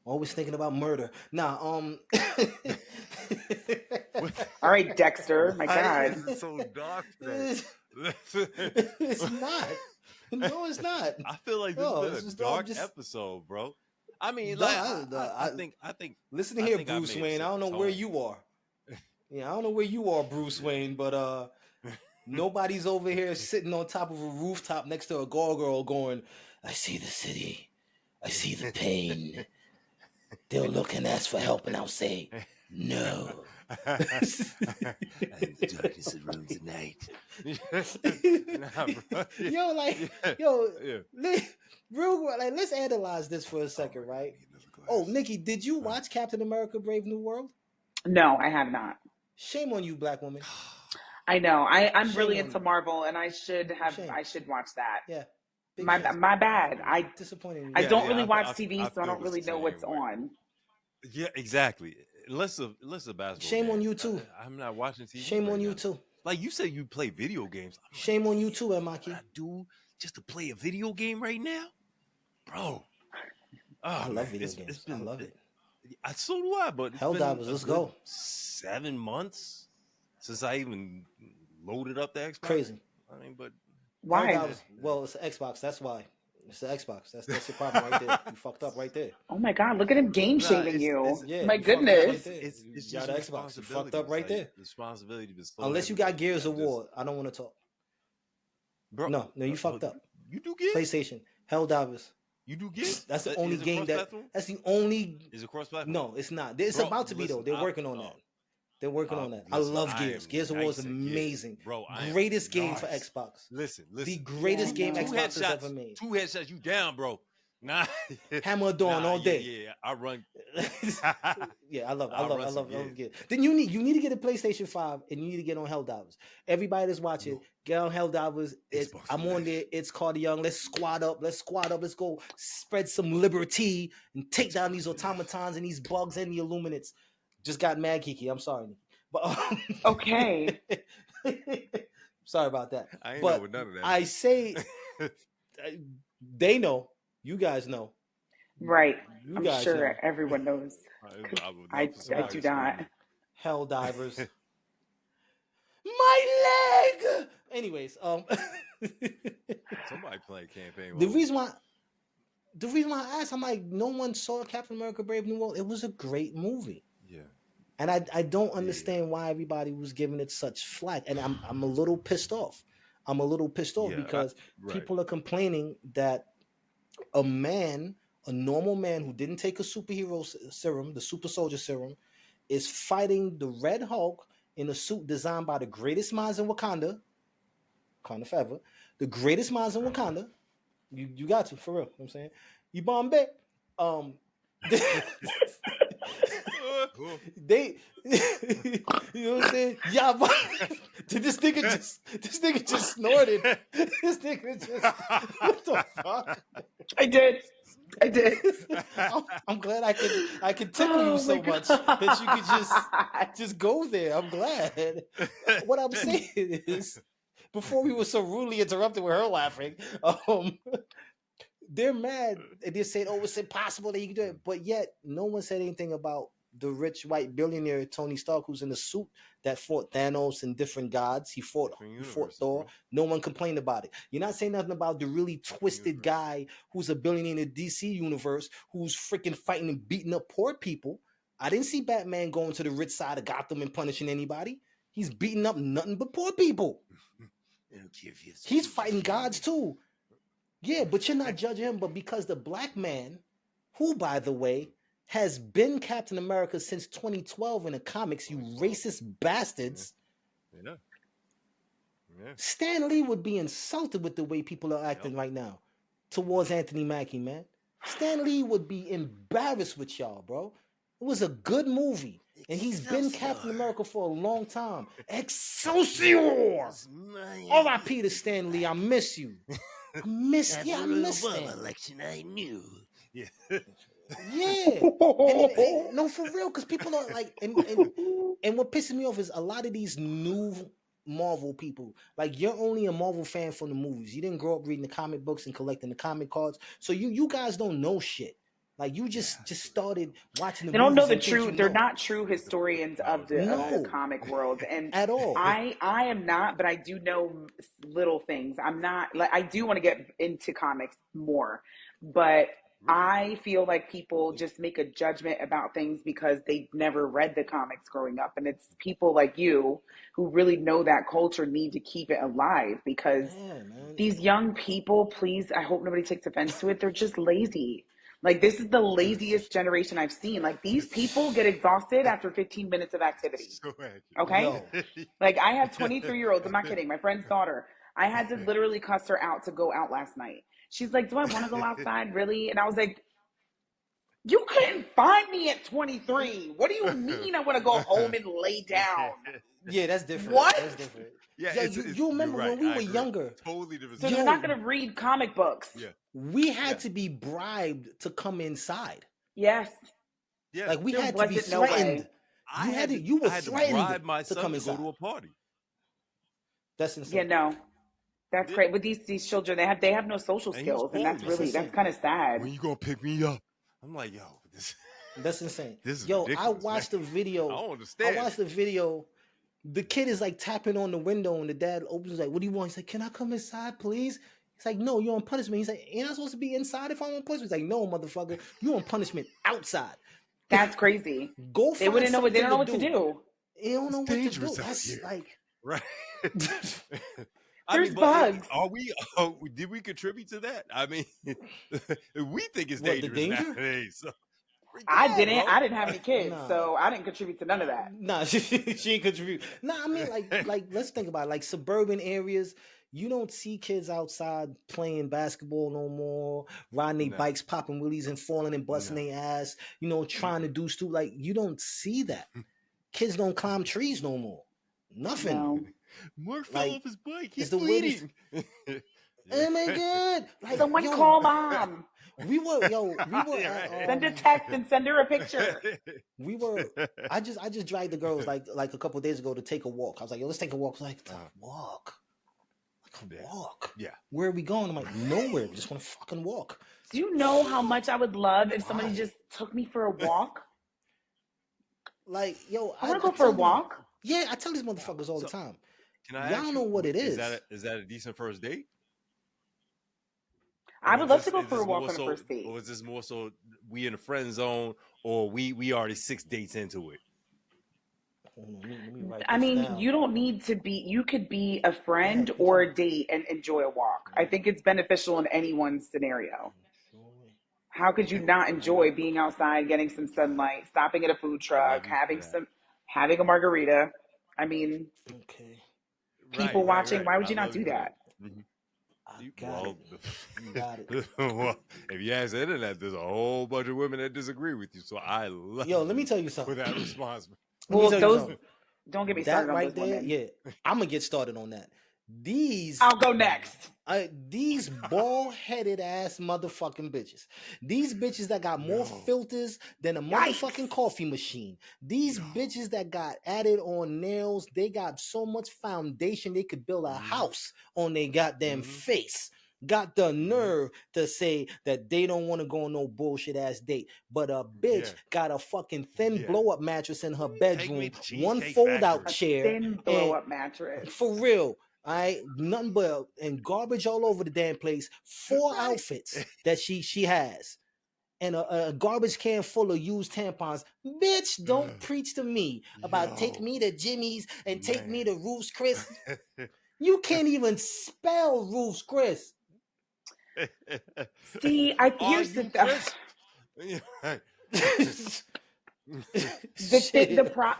S1: Always thinking about murder. Nah,
S2: get.
S3: All right, Dexter. My
S2: Why
S3: God.
S2: is it so dark today?
S1: It's not. No, it's not.
S2: I feel like this has
S1: No,
S2: been
S1: it's
S2: a
S1: just I'm
S2: dark
S1: just
S2: episode, bro. I mean,
S1: no.
S2: like,
S1: Listen
S2: I
S1: here,
S2: think I
S1: Bruce
S2: may have
S1: Wayne. I
S2: set
S1: don't
S2: the
S1: know where
S2: tone.
S1: you are. Yeah, I don't know where you are, Bruce Wayne, but nobody's over here sitting on top of a rooftop next to a gargoyle going, I see the city. I see the pain. They'll look and ask for help, and I'll say, no.
S2: And the darkness that rules the night. Nah, bro.
S1: Yo, like,
S2: Yeah.
S1: yo,
S2: Yeah.
S1: let's analyze this for a second,
S2: Oh,
S1: right?
S2: need another glass.
S1: Oh, Nikki, did you watch Captain America: Brave New World?
S3: No, I have not.
S1: Shame on you, black woman.
S3: I know. I'm
S1: Shame
S3: really
S1: on
S3: into
S1: you.
S3: Marvel, and I should
S1: Shame.
S3: watch that.
S1: Yeah, big
S3: My
S1: shame.
S3: my bad.
S1: Disappointing you.
S3: I
S2: Yeah,
S3: don't
S2: yeah,
S3: really watch
S2: I
S3: TV, so I
S2: feel
S3: don't
S2: the
S3: really know what's
S2: same way.
S3: on.
S2: Yeah, exactly. Unless a basketball
S1: Shame on
S2: game.
S1: you too.
S2: I'm not watching TV
S1: Shame
S2: right
S1: on you
S2: now.
S1: too.
S2: Like you said, you play video games. I'm like,
S1: Shame on you too,
S2: what
S1: Emaki.
S2: I do just to play a video game right now, bro? Oh
S1: I
S2: man,
S1: love video
S2: it's
S1: games.
S2: been.
S1: I love it.
S2: So do I, but it's been
S1: Helldivers,
S2: a
S1: let's
S2: good
S1: go.
S2: 7 months since I even loaded up the Xbox.
S1: Crazy.
S2: I mean, but
S3: Why?
S1: Helldivers. Well, it's an Xbox. That's why. It's the Xbox. That's your problem right there. You fucked up right there.
S3: Oh my God! Look at him game
S2: nah,
S3: shaming you.
S1: Yeah,
S3: My
S1: you fucked up right
S3: goodness.
S1: there.
S2: it's
S1: You
S2: just
S1: got an Xbox. You fucked up
S2: responsibilities.
S1: right
S2: Like
S1: there.
S2: responsibility been so
S1: Unless you
S2: heavy
S1: got
S2: lately.
S1: Gears
S2: I'm
S1: of
S2: just,
S1: War. I don't want to talk.
S2: bro.
S1: No, you fucked up.
S2: You do Gears?
S1: PlayStation. Helldivers.
S2: You do Gears?
S1: That's the only
S2: Is it
S1: game that.
S2: cross-platform?
S1: That's the only.
S2: Is it cross-platform?
S1: No, it's not. It's
S2: Bro,
S1: about to be though.
S2: listen,
S1: They're working on that. They're working on that. I
S2: listen,
S1: love
S2: I
S1: Gears.
S2: am
S1: Gears of War is
S2: nice at Gears.
S1: amazing.
S2: Bro, I am
S1: Greatest game for
S2: nice.
S1: Xbox.
S2: Listen.
S1: The greatest
S3: Yeah,
S1: game
S3: no.
S1: Xbox has ever made.
S2: 2 headshots, you down, bro. Nah.
S1: Hammer of Dawn all day.
S2: Yeah, I run.
S1: Yeah, I love
S2: run some
S1: Gears. Then you need to get a PlayStation 5 and you need to get on Helldivers. Everybody that's watching,
S2: No.
S1: get on Helldivers.
S2: Xbox
S1: I'm
S2: for
S1: on
S2: life.
S1: there. It's Carter Young. Let's squad up. Let's go spread some liberty and take down these automatons and these bugs and the Illuminates. Just got mad, Kiki. I'm sorry, Nikki. But
S3: Okay.
S1: sorry about that.
S2: I ain't
S1: But
S2: know what none of that.
S1: I say they know. You guys know.
S3: Right.
S1: You
S3: I'm
S1: guys
S3: sure
S1: know.
S3: everyone knows.
S2: I
S3: I do not.
S1: Helldivers. My leg. Anyways,
S2: Somebody playing campaign.
S1: the reason why I asked, I'm like, no one saw Captain America: Brave New World. It was a great movie.
S2: Yeah.
S1: And I don't understand why everybody was giving it such flack. And I'm a little pissed off. Because people are complaining that a normal man who didn't take a superhero serum, the super soldier serum, is fighting the Red Hulk in a suit designed by the greatest minds in Wakanda forever, the greatest minds in Wakanda. You got to, for real. You know what I'm saying? You Bombay. They you know what I'm saying? Yeah, but this nigga just snorted. This nigga just what the fuck?
S3: I did.
S1: I'm glad I could tickle you so much that you could just go there. I'm glad. What I'm saying is, before we were so rudely interrupted with her laughing, they're mad. They're saying, "Oh, it's impossible that you can do it," but yet no one said anything about the rich white billionaire Tony Stark, who's in a suit that fought Thanos and different gods. He fought Thor. Bro. No one complained about it. You're not saying nothing about the really twisted guy who's a billionaire in the DC universe who's freaking fighting and beating up poor people. I didn't see Batman going to the rich side of Gotham and punishing anybody. He's beating up nothing but poor people. He's fighting gods too. Yeah, but you're not judging him. But because the black man, who, by the way, has been Captain America since 2012 in the comics, you racist bastards.
S2: Yeah. Yeah.
S1: Stan Lee would be insulted with the way people are acting right now towards Anthony Mackie, man. Stan Lee would be embarrassed with y'all, bro. It was a good movie. And he's been Captain America for a long time. Excelsior! R.I.P. to Stan Lee. I miss you. I miss Stan.
S2: Election, I knew. Yeah.
S1: Yeah. No, for real, because people are like, and what pisses me off is a lot of these new Marvel people, like, you're only a Marvel fan from the movies. You didn't grow up reading the comic books and collecting the comic cards, so you guys don't know shit. Like, you just started watching the
S3: They don't
S1: movies
S3: know the
S1: and think
S3: true.
S1: you
S3: They're
S1: know.
S3: not true historians of the comic world, and
S1: At all.
S3: I am not, but I do know little things. I'm not like, I do want to get into comics more, but I feel like people just make a judgment about things because they've never read the comics growing up, and it's people like you who really know that culture need to keep it alive, because these young people, please, I hope nobody takes offense to it, they're just lazy. Like, this is the laziest generation I've seen. Like, these people get exhausted after 15 minutes of activity. Okay?
S1: Yo.
S3: Like, I have 23-year-olds. I'm not kidding. My friend's daughter. I had to literally cuss her out to go out last night. She's like, do I want to go outside? Really? And I was like, you couldn't find me at 23. What do you mean I want to go home and lay down?
S1: Yeah, that's different.
S3: What?
S1: That's different.
S2: Yeah,
S1: you remember when we were younger?
S2: Totally different.
S3: So they're not going to read comic books.
S2: Yeah.
S1: We had to be bribed to come inside.
S3: Yes.
S2: Yeah.
S1: Like, we
S3: There
S1: had to be
S3: wasn't no
S1: threatened.
S3: way.
S1: You were
S2: I had to
S1: threatened
S2: bribe my
S1: to
S2: son
S1: come
S2: to
S1: inside.
S2: go to a party.
S1: That's insane.
S3: Yeah, no. That's great. With these children, they have no social skills, and that's kind of sad.
S2: When you gonna pick me up? I'm like, yo,
S1: that's insane.
S2: This is
S1: yo,
S2: ridiculous,
S1: I watched the video.
S2: I don't understand.
S1: I watched the video. The kid is like tapping on the window, and the dad opens, like, "What do you want?" He's like, "Can I come inside, please?" He's like, "No, you're on punishment." He's like, "Ain't I supposed to be inside if I'm on punishment?" He's like, "No, motherfucker, you on punishment outside."
S3: That's crazy.
S1: Go.
S3: They wouldn't know. They don't know what to do.
S1: They don't know what to do. That's
S2: here.
S1: like
S2: right.
S3: There's bugs.
S2: Did we contribute to that? I mean, we think it's
S1: What,
S2: dangerous nowadays. So.
S3: I didn't have any kids, so I didn't contribute to none of that.
S1: Nah, she didn't contribute. Nah, I mean, like let's think about it. Like, suburban areas, you don't see kids outside playing basketball no more, riding their bikes, popping wheelies and falling and busting their ass, trying to do stupid. Like, you don't see that. Kids don't climb trees no more. Nothing.
S3: No.
S2: Mark fell off his bike. He's
S1: bleeding. Oh my God. Like,
S3: someone call mom.
S1: We were
S3: send a text and send her a picture.
S1: I just dragged the girls like a couple of days ago to take a walk. I was like, yo, let's take a walk. I was like, walk. Like, a walk.
S2: Yeah.
S1: Where are we going? I'm like, nowhere. We just want to fucking walk.
S3: Do you know how much I would love if somebody just took me for a walk?
S1: Like, yo,
S3: I want to go for a walk.
S1: Yeah, I tell these motherfuckers all the time.
S2: Can I
S1: Y'all know what it is.
S2: Is that a decent first date?
S3: I would love to go for a walk on a first date.
S2: Or is this more so we in the friend zone, or we already 6 dates into it?
S1: I
S3: mean,
S1: down.
S3: You don't need to be. You could be a friend or a date and enjoy a walk. I think it's beneficial in anyone's scenario. How could you not enjoy being outside, getting some sunlight, stopping at a food truck, having a margarita? I mean, people watching. Why would you not do that?
S1: Mm-hmm. You got it.
S2: Well, if you ask the internet, there's a whole bunch of women that disagree with you. So I love.
S1: Yo, let me tell you something.
S2: For that response.
S3: Well, don't get me started on those women.
S1: Yeah, I'm gonna get started on that.
S3: I'll go next.
S1: These bald-headed ass motherfucking bitches. These bitches that got more filters than a motherfucking coffee machine. These bitches that got added on nails. They got so much foundation they could build a house on their goddamn face. Got the nerve to say that they don't want to go on no bullshit ass date. But a bitch got a fucking thin blow-up mattress in her bedroom, one fold-out chair.
S3: Thin blow-up mattress.
S1: For real. All right, nothing but and garbage all over the damn place. 4 outfits that she has, and a garbage can full of used tampons. Bitch, don't preach to me about take me to Jimmy's and take me to Ruth's Chris. You can't even spell Ruth's Chris.
S3: See, here's the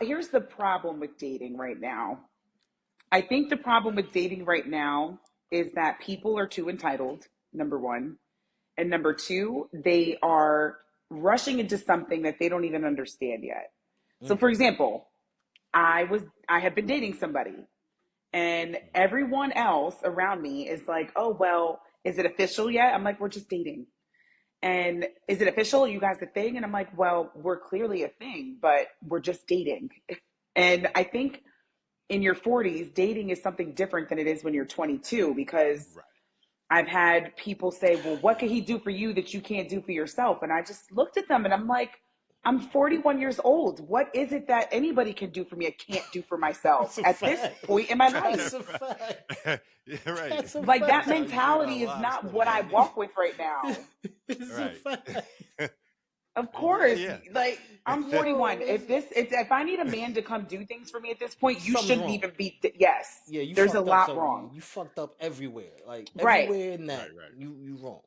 S3: here's the problem with dating right now. I think the problem with dating right now is that people are too entitled, number one. And number two, they are rushing into something that they don't even understand yet. So for example, I have been dating somebody and everyone else around me is like, "Oh, well, is it official yet?" I'm like, "We're just dating." And is it official? You guys a thing? And I'm like, "Well, we're clearly a thing, but we're just dating." And I think in your 40s, dating is something different than it is when you're 22 because
S2: Right.
S3: I've had people say, "Well, what can he do for you that you can't do for yourself?" And I just looked at them and I'm like, I'm 41 years old. What is it that anybody can do for me I can't do for myself
S1: That's a
S3: at this
S1: fact.
S3: point in my
S1: That's
S3: life?
S1: a fact.
S2: Yeah, right.
S1: That's a
S3: Like that
S1: fact.
S2: That's how you feel about
S3: mentality
S2: a
S3: is
S2: lot of
S3: not
S2: stuff,
S3: what I
S2: man.
S3: walk with right now.
S1: It's a
S2: Right.
S1: fact.
S3: Of
S2: Yeah,
S3: course,
S2: yeah.
S3: like I'm 41. If I need a man to come do things for me at this point, you
S1: Something's
S3: shouldn't
S1: wrong.
S3: even be. Yes,
S1: Yeah, you
S3: there's a
S1: fucked up.
S3: lot
S1: So
S3: wrong.
S1: you fucked up everywhere. Like
S3: Right.
S1: everywhere in that,
S2: Right.
S1: you wrong.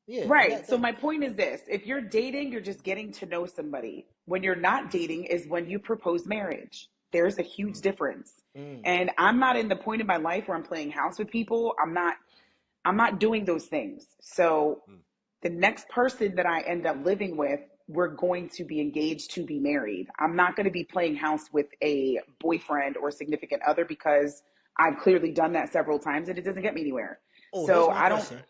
S1: Yeah, and
S3: Right.
S1: that
S3: So
S1: that
S3: my point is this: if you're dating, you're just getting to know somebody. When you're not dating is when you propose marriage. There's a huge
S2: Mm.
S3: difference.
S1: mm,
S3: And I'm not in the point in my life where I'm playing house with people. I'm not doing those things. So
S2: Mm.
S3: the next person that I end up living with, we're going to be engaged to be married. I'm not going to be playing house with a boyfriend or significant other because I've clearly done that several times and it doesn't get me anywhere.
S1: oh, here's
S3: So
S1: my
S3: I don't,
S1: question.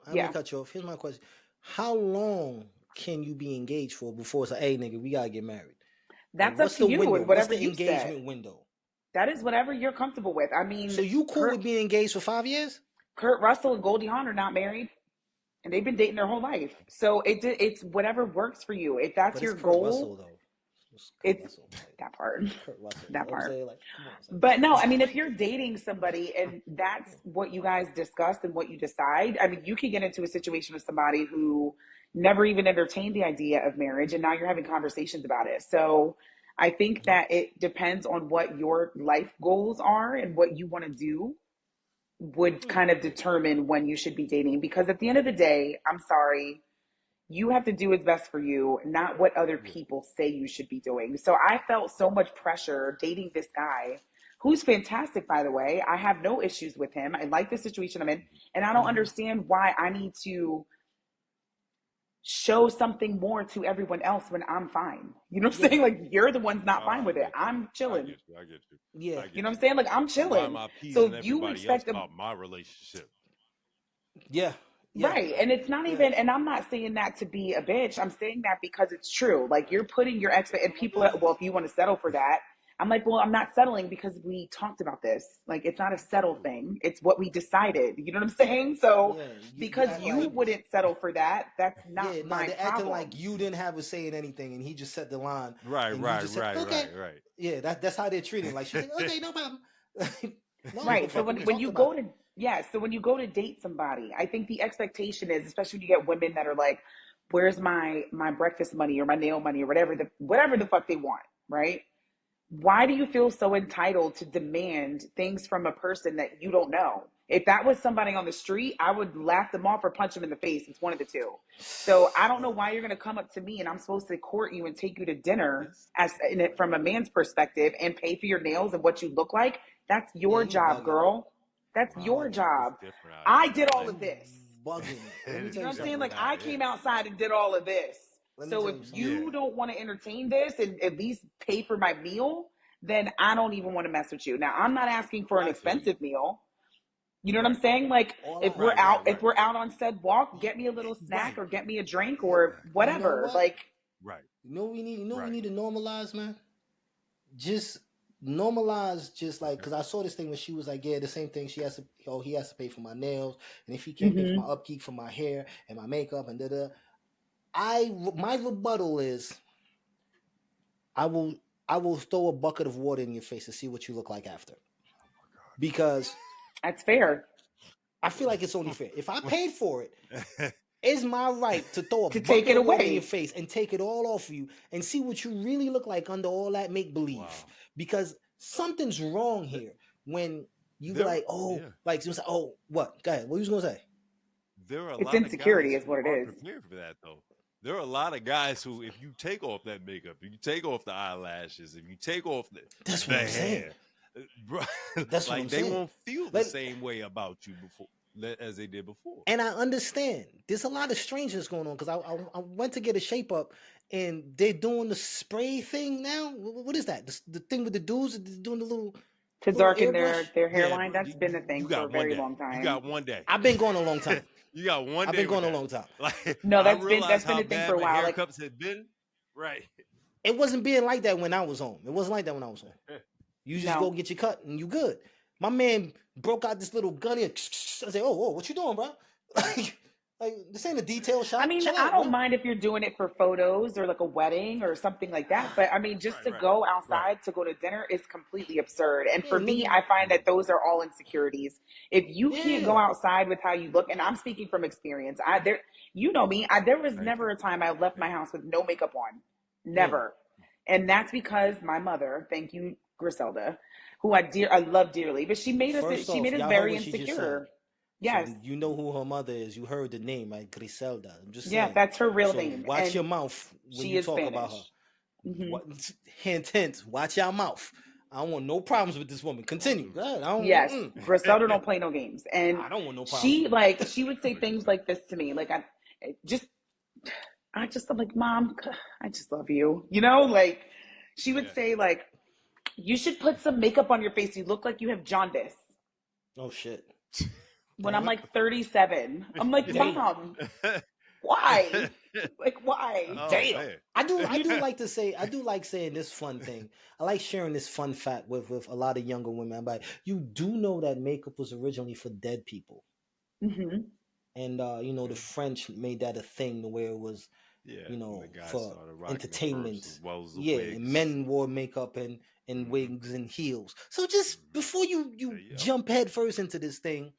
S1: I'm gonna
S3: yeah.
S1: cut you off. Here's my question. How long can you be engaged for before it's like, hey nigga, we gotta get married? Like
S3: That's up
S1: what's
S3: to
S1: the
S3: you
S1: window?
S3: and
S1: What's
S3: whatever
S1: the
S3: you said.
S1: engagement window?
S3: That is whatever you're comfortable with. I
S1: So
S3: mean,
S1: you cool with being engaged for 5 years?
S3: Kurt Russell and Goldie Hawn are not married, and they've been dating their whole life. So it's whatever works for you. If that's
S1: But it's
S3: your
S1: Kurt Russell
S3: goal,
S1: though. It's Kurt
S3: it's
S1: Russell. Like
S3: that part.
S1: Kurt Russell. You
S3: That
S1: know what I'm
S3: part.
S1: saying? Like, come on, son.
S3: But no, I mean, if you're dating somebody and that's what you guys discuss and what you decide, I mean, you can get into a situation with somebody who never even entertained the idea of marriage, and now you're having conversations about it. So I think that it depends on what your life goals are and what you want to do would kind of determine when you should be dating. Because at the end of the day, I'm sorry, you have to do what's best for you, not what other
S2: Yeah.
S3: people say you should be doing. So I felt so much pressure dating this guy who's fantastic, by the way. I have no issues with him. I like the situation I'm in. And I don't understand why I need to show something more to everyone else when I'm fine. You know what I'm
S1: Yeah.
S3: saying? Like, you're the ones not
S2: I
S3: fine with it.
S2: get you.
S3: I'm
S2: I
S3: chilling.
S2: get you. I get you.
S1: Yeah.
S2: I
S3: You
S2: get
S3: know what
S2: you.
S3: I'm saying? Like, I'm
S2: So why
S3: chilling.
S2: am I
S3: So
S2: appeasing
S3: if you
S2: everybody else
S3: expect a
S2: about my relationship?
S1: Yeah. Yeah.
S3: right. And it's not
S1: Yeah.
S3: even, and I'm not saying that to be a bitch. I'm saying that because it's true. Like you're putting your expect, and people are, well, if you want to settle for that, I'm like, well, I'm not settling because we talked about this. Like it's not a settle thing. It's what we decided. You know what I'm saying? So
S1: Yeah. You
S3: because
S1: act
S3: you
S1: like
S3: wouldn't settle for that, that's not
S1: yeah, no,
S3: my
S1: they're acting like
S3: problem.
S1: you didn't have a say in anything and he just set the line
S2: Right,
S1: and you
S2: right,
S1: just said,
S2: right,
S1: okay.
S2: right,
S1: Yeah, that's how they're treating. Like she's like, okay, no problem. No,
S2: right.
S3: Right. So
S1: motherfucker,
S3: when,
S1: we
S3: when
S1: talked
S3: you
S1: about
S3: go
S1: it.
S3: to, yeah, so when you go to date somebody, I think the expectation is, especially when you get women that are like, where's my breakfast money or my nail money or whatever the fuck they want, right? Why do you feel so entitled to demand things from a person that you don't know? If that was somebody on the street, I would laugh them off or punch them in the face. It's one of the two. So I don't know
S2: Oh,
S3: why you're going to come up to me and I'm supposed to court you and take you to dinner
S2: this
S3: as in it
S2: right.
S3: from a man's perspective and pay for your nails and what you look like. That's
S1: Yeah,
S3: your
S1: you
S3: job,
S1: bugging.
S3: girl. That's
S1: You
S3: your
S1: bugging.
S2: It's
S3: job.
S2: different out
S3: I
S2: here,
S3: did all
S2: man.
S3: of
S1: You
S3: this.
S1: bugging. Let me
S2: It
S3: You
S1: tell
S3: know
S1: you
S3: what I'm saying?
S1: something.
S3: Like
S2: different
S3: I
S2: out
S3: came
S2: here.
S3: outside and did all of this.
S1: Let me
S3: So
S1: tell
S3: if
S1: you something.
S2: Yeah.
S3: you don't want to entertain this and at least pay for my meal, then I don't even want to mess with you. Now I'm not asking for an
S2: I feel you.
S3: expensive meal. You know what I'm
S2: Right.
S3: saying? Like
S1: All
S3: if
S1: I
S3: we're
S2: Right,
S3: out,
S2: right,
S3: if
S2: right.
S3: we're out on said walk,
S1: you,
S3: get me a little snack
S2: Right.
S3: or get me a drink or
S2: Exactly.
S1: you know
S3: whatever.
S1: what?
S3: Like
S2: Right.
S1: You know what we
S2: Right.
S1: need to normalize, man? Just normalize just like because I saw this thing when she was like, yeah, the same thing. She has to he has to pay for my nails, and if he can't pay for my
S3: mm-hmm.
S1: upkeep for my hair and my makeup and da. My rebuttal is I will I will throw a bucket of water in your face to see what you look like after. Because
S3: That's fair
S1: I feel like it's only fair. If I paid for it, it's my right to throw a
S3: to take
S1: bucket
S3: it
S1: of water in your
S3: away.
S1: face and take it all off of you and see what you really look like under all that make believe.
S2: Wow.
S1: Because something's wrong
S2: Th-
S1: here when you be
S2: There,
S1: like, oh,
S2: yeah.
S1: like you say, oh, what? Go ahead. What you was gonna say?
S2: There are a
S3: It's
S2: lot of
S3: insecurity
S2: guys
S3: is
S2: who
S3: what it
S2: aren't
S3: is.
S2: prepared for that, though. There are a lot of guys who, if you take off that makeup, if you take off the eyelashes, if you take off
S1: That's
S2: the
S1: what I'm saying.
S2: hair, Bro,
S1: That's what
S2: like
S1: I'm
S2: they
S1: saying.
S2: won't feel the same way about you before as they did before.
S1: And I understand. There's a lot of strangeness going on because I went to get a shape up, and they're doing the spray thing now. What is that? The thing with the dudes doing the little
S3: To darken
S1: airbrush.
S3: their
S2: Yeah,
S3: hairline.
S2: bro,
S3: That's been a thing
S2: you
S3: for a
S2: got one
S3: very
S2: day.
S3: long time.
S2: You got one day.
S1: I've been going a long time.
S2: You got one day.
S1: I've been going
S2: with
S1: a
S2: that.
S1: long time.
S2: Like
S3: No,
S2: I
S3: that's
S2: realized
S3: been
S2: how
S3: a thing
S2: bad
S3: for a
S2: my
S3: while. Like,
S2: haircuts had been. Right.
S1: It wasn't being like that when I was home. It wasn't like that when I was home. You just go get your cut and you good. My man broke out this little gun here. I said, "Oh, what you doing, bro? like this ain't a detail shot."
S3: I mean,
S1: Chill
S3: I
S1: out,
S3: don't
S1: bro.
S3: mind if you're doing it for photos or like a wedding or something like that. But I mean, just to go outside to go to dinner is completely absurd. And for me, I find that those are all insecurities. If you can't go outside with how you look, and I'm speaking from experience, you know me, there was never a time I left my house with no makeup on, never. And that's because my mother, thank you, Griselda, who I love dearly, but she made us very insecure. Yes.
S1: So you know who her mother is. You heard the name, right? Griselda. I'm just saying.
S3: Yeah, that's her real name.
S1: Watch
S3: and
S1: your mouth when you talk
S3: Spanish.
S1: about her. Hint. Watch your mouth. I don't want no problems with this woman. Continue.
S3: Griselda don't play no games. And
S1: I don't want no problems.
S3: She would say things like this to me. Like, I'm like, Mom, I just love you. You know, like she would say like, you should put some makeup on your face. You look like you have jaundice.
S1: Oh shit.
S3: When I'm like 37, I'm like, Mom, why? Like, why?
S1: Oh, damn. Man. I do like saying this fun thing. I like sharing this fun fact with a lot of younger women. I'm like, you do know that makeup was originally for dead people.
S3: Mm-hmm.
S1: And the French made that a thing where it was, for entertainment. And men wore makeup and wigs and heels. So just before you jump head first into this thing,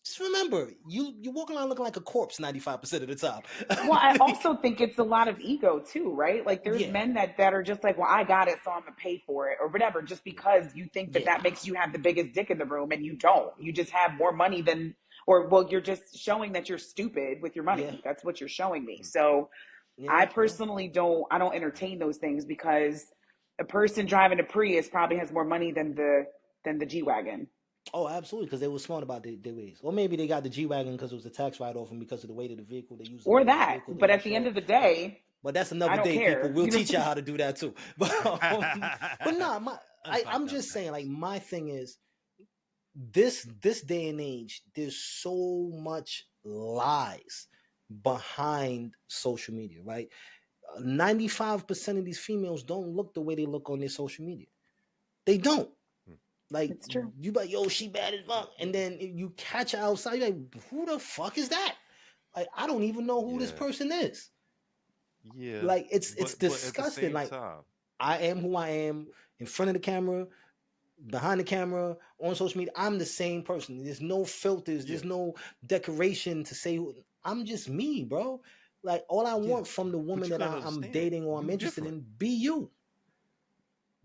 S1: just remember, you walk around looking like a corpse 95% of the time.
S3: Well, I also think it's a lot of ego too, right? Like there's men that are just like, well, I got it, so I'm gonna pay for it or whatever, just because you think that makes you have the biggest dick in the room, and you don't. You just have more money than, you're just showing that you're stupid with your money. That's what you're showing me. So I personally don't entertain those things, because a person driving a Prius probably has more money than the G-Wagon.
S1: Oh, absolutely, because they were smart about their ways. Or maybe they got the G-Wagon because it was a tax write-off and because of the weight of the vehicle they used.
S3: Or that. But at the end of the day...
S1: But that's another day, people. We'll teach you how to do that too. But no, I'm just saying, like, my thing is, this day and age, there's so much lies behind social media, right? 95% of these females don't look the way they look on their social media. They don't. Like,
S3: it's true.
S1: You like, yo, she bad as fuck, and then you catch her outside, you're like, who the fuck is that? Like, I don't even know who this person is.
S2: Yeah,
S1: like it's disgusting. Like, I am who I am in front of the camera, behind the camera, on social media. I'm the same person. There's no filters. There's no decoration to say who. I'm just me, bro. Like, all I want from the woman that I'm dating or I'm interested in, be you.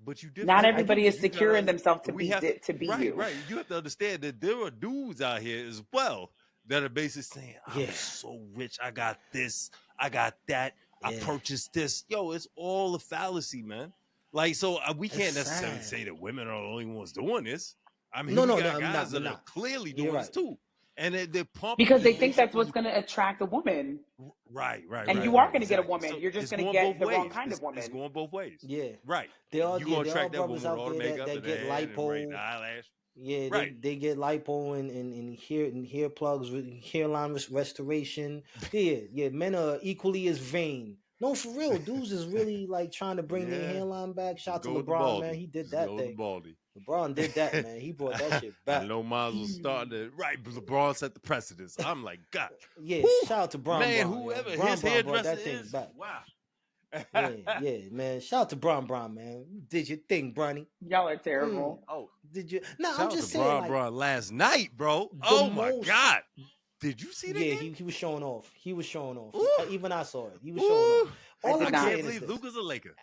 S2: But you
S3: not everybody is secure in themselves to be you.
S2: Right. You have to understand that there are dudes out here as well that are basically saying, I'm so rich. I got this. I got that. I purchased this. Yo, it's all a fallacy, man. Like, so we can't necessarily say that women are the only ones doing this. I mean, guys that are clearly doing this too. And they're pumping
S3: because they think that's what's going to attract a woman.
S2: Right.
S3: And you are going to get a woman. So you're just going to get the wrong kind of woman.
S2: It's going both ways.
S1: Yeah.
S2: Right.
S1: There are brothers out there that get lipo. Yeah, they get lipo and hair plugs, hairline restoration. Yeah. Men are equally as vain. No, for real. Dudes is really like trying to bring their hairline back. Shout out to LeBron, man. He did that thing. LeBron did that, man. He brought that shit back.
S2: I know Miles was starting to LeBron set the precedence. I'm like, God.
S1: Yeah, shout out to Bron.
S2: Man, whoever his hairdresser that thing is. Back.
S1: Wow. yeah, man. Shout out to Bron, man. You did your thing, Bronny.
S3: Y'all are terrible.
S2: Oh,
S1: did you? No,
S2: shout
S1: I'm just saying.
S2: Bron last night, bro. Oh my God. Did you see that?
S1: Yeah, he was showing off. Even I saw it. He was showing off.
S2: I can't believe Luka's a Laker.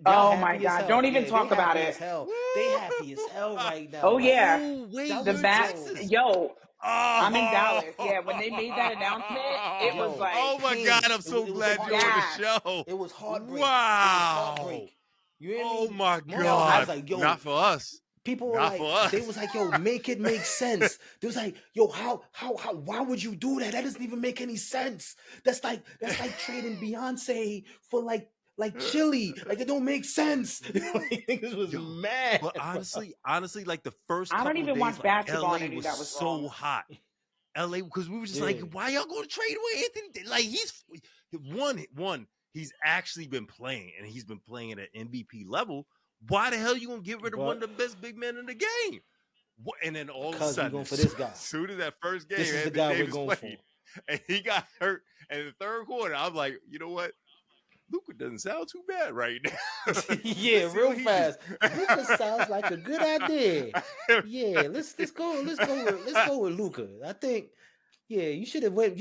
S3: Oh my God! Don't even talk about it.
S1: They happy as hell right now.
S3: Oh yeah,
S2: the
S3: bats. Yo, I'm in Dallas. Yeah, when they made that announcement, it was like,
S2: oh my God! I'm so glad you're on the show.
S1: It was heartbreak.
S2: Wow.
S1: It was heartbreak. You hear
S2: Oh
S1: me?
S2: my
S1: Most
S2: God!
S1: I was like, yo,
S2: not for us.
S1: people were
S2: Not
S1: like,
S2: for us.
S1: they was like, yo, make it make sense. They was like, yo, how, why would you do that? That doesn't even make any sense. That's like trading Beyonce for like chili. Like it don't make sense. Like, niggas was mad.
S2: But honestly, like the first
S3: I don't
S2: couple of
S3: even
S2: days,
S3: watch
S2: like
S3: basketball, and
S2: LA
S3: I knew
S2: was
S3: that was
S2: so
S3: wrong.
S2: hot. LA, because we were just
S1: Yeah.
S2: like, why y'all going to trade away Anthony? Like he's one. He's actually been playing, and he's been playing at an MVP level. Why the hell you gonna get rid of one of the best big men in the game? And then all of a sudden,
S1: we're going for this guy.
S2: As soon as that first game,
S1: This is
S2: Anthony
S1: the guy
S2: Davis
S1: we're going
S2: played,
S1: for.
S2: and he got hurt. And in the third quarter, I'm like, you know what? Luka doesn't sound too bad right now.
S1: Yeah, real fast. Luka sounds like a good idea. Yeah, let's go with Luka. I think. Yeah, you should have led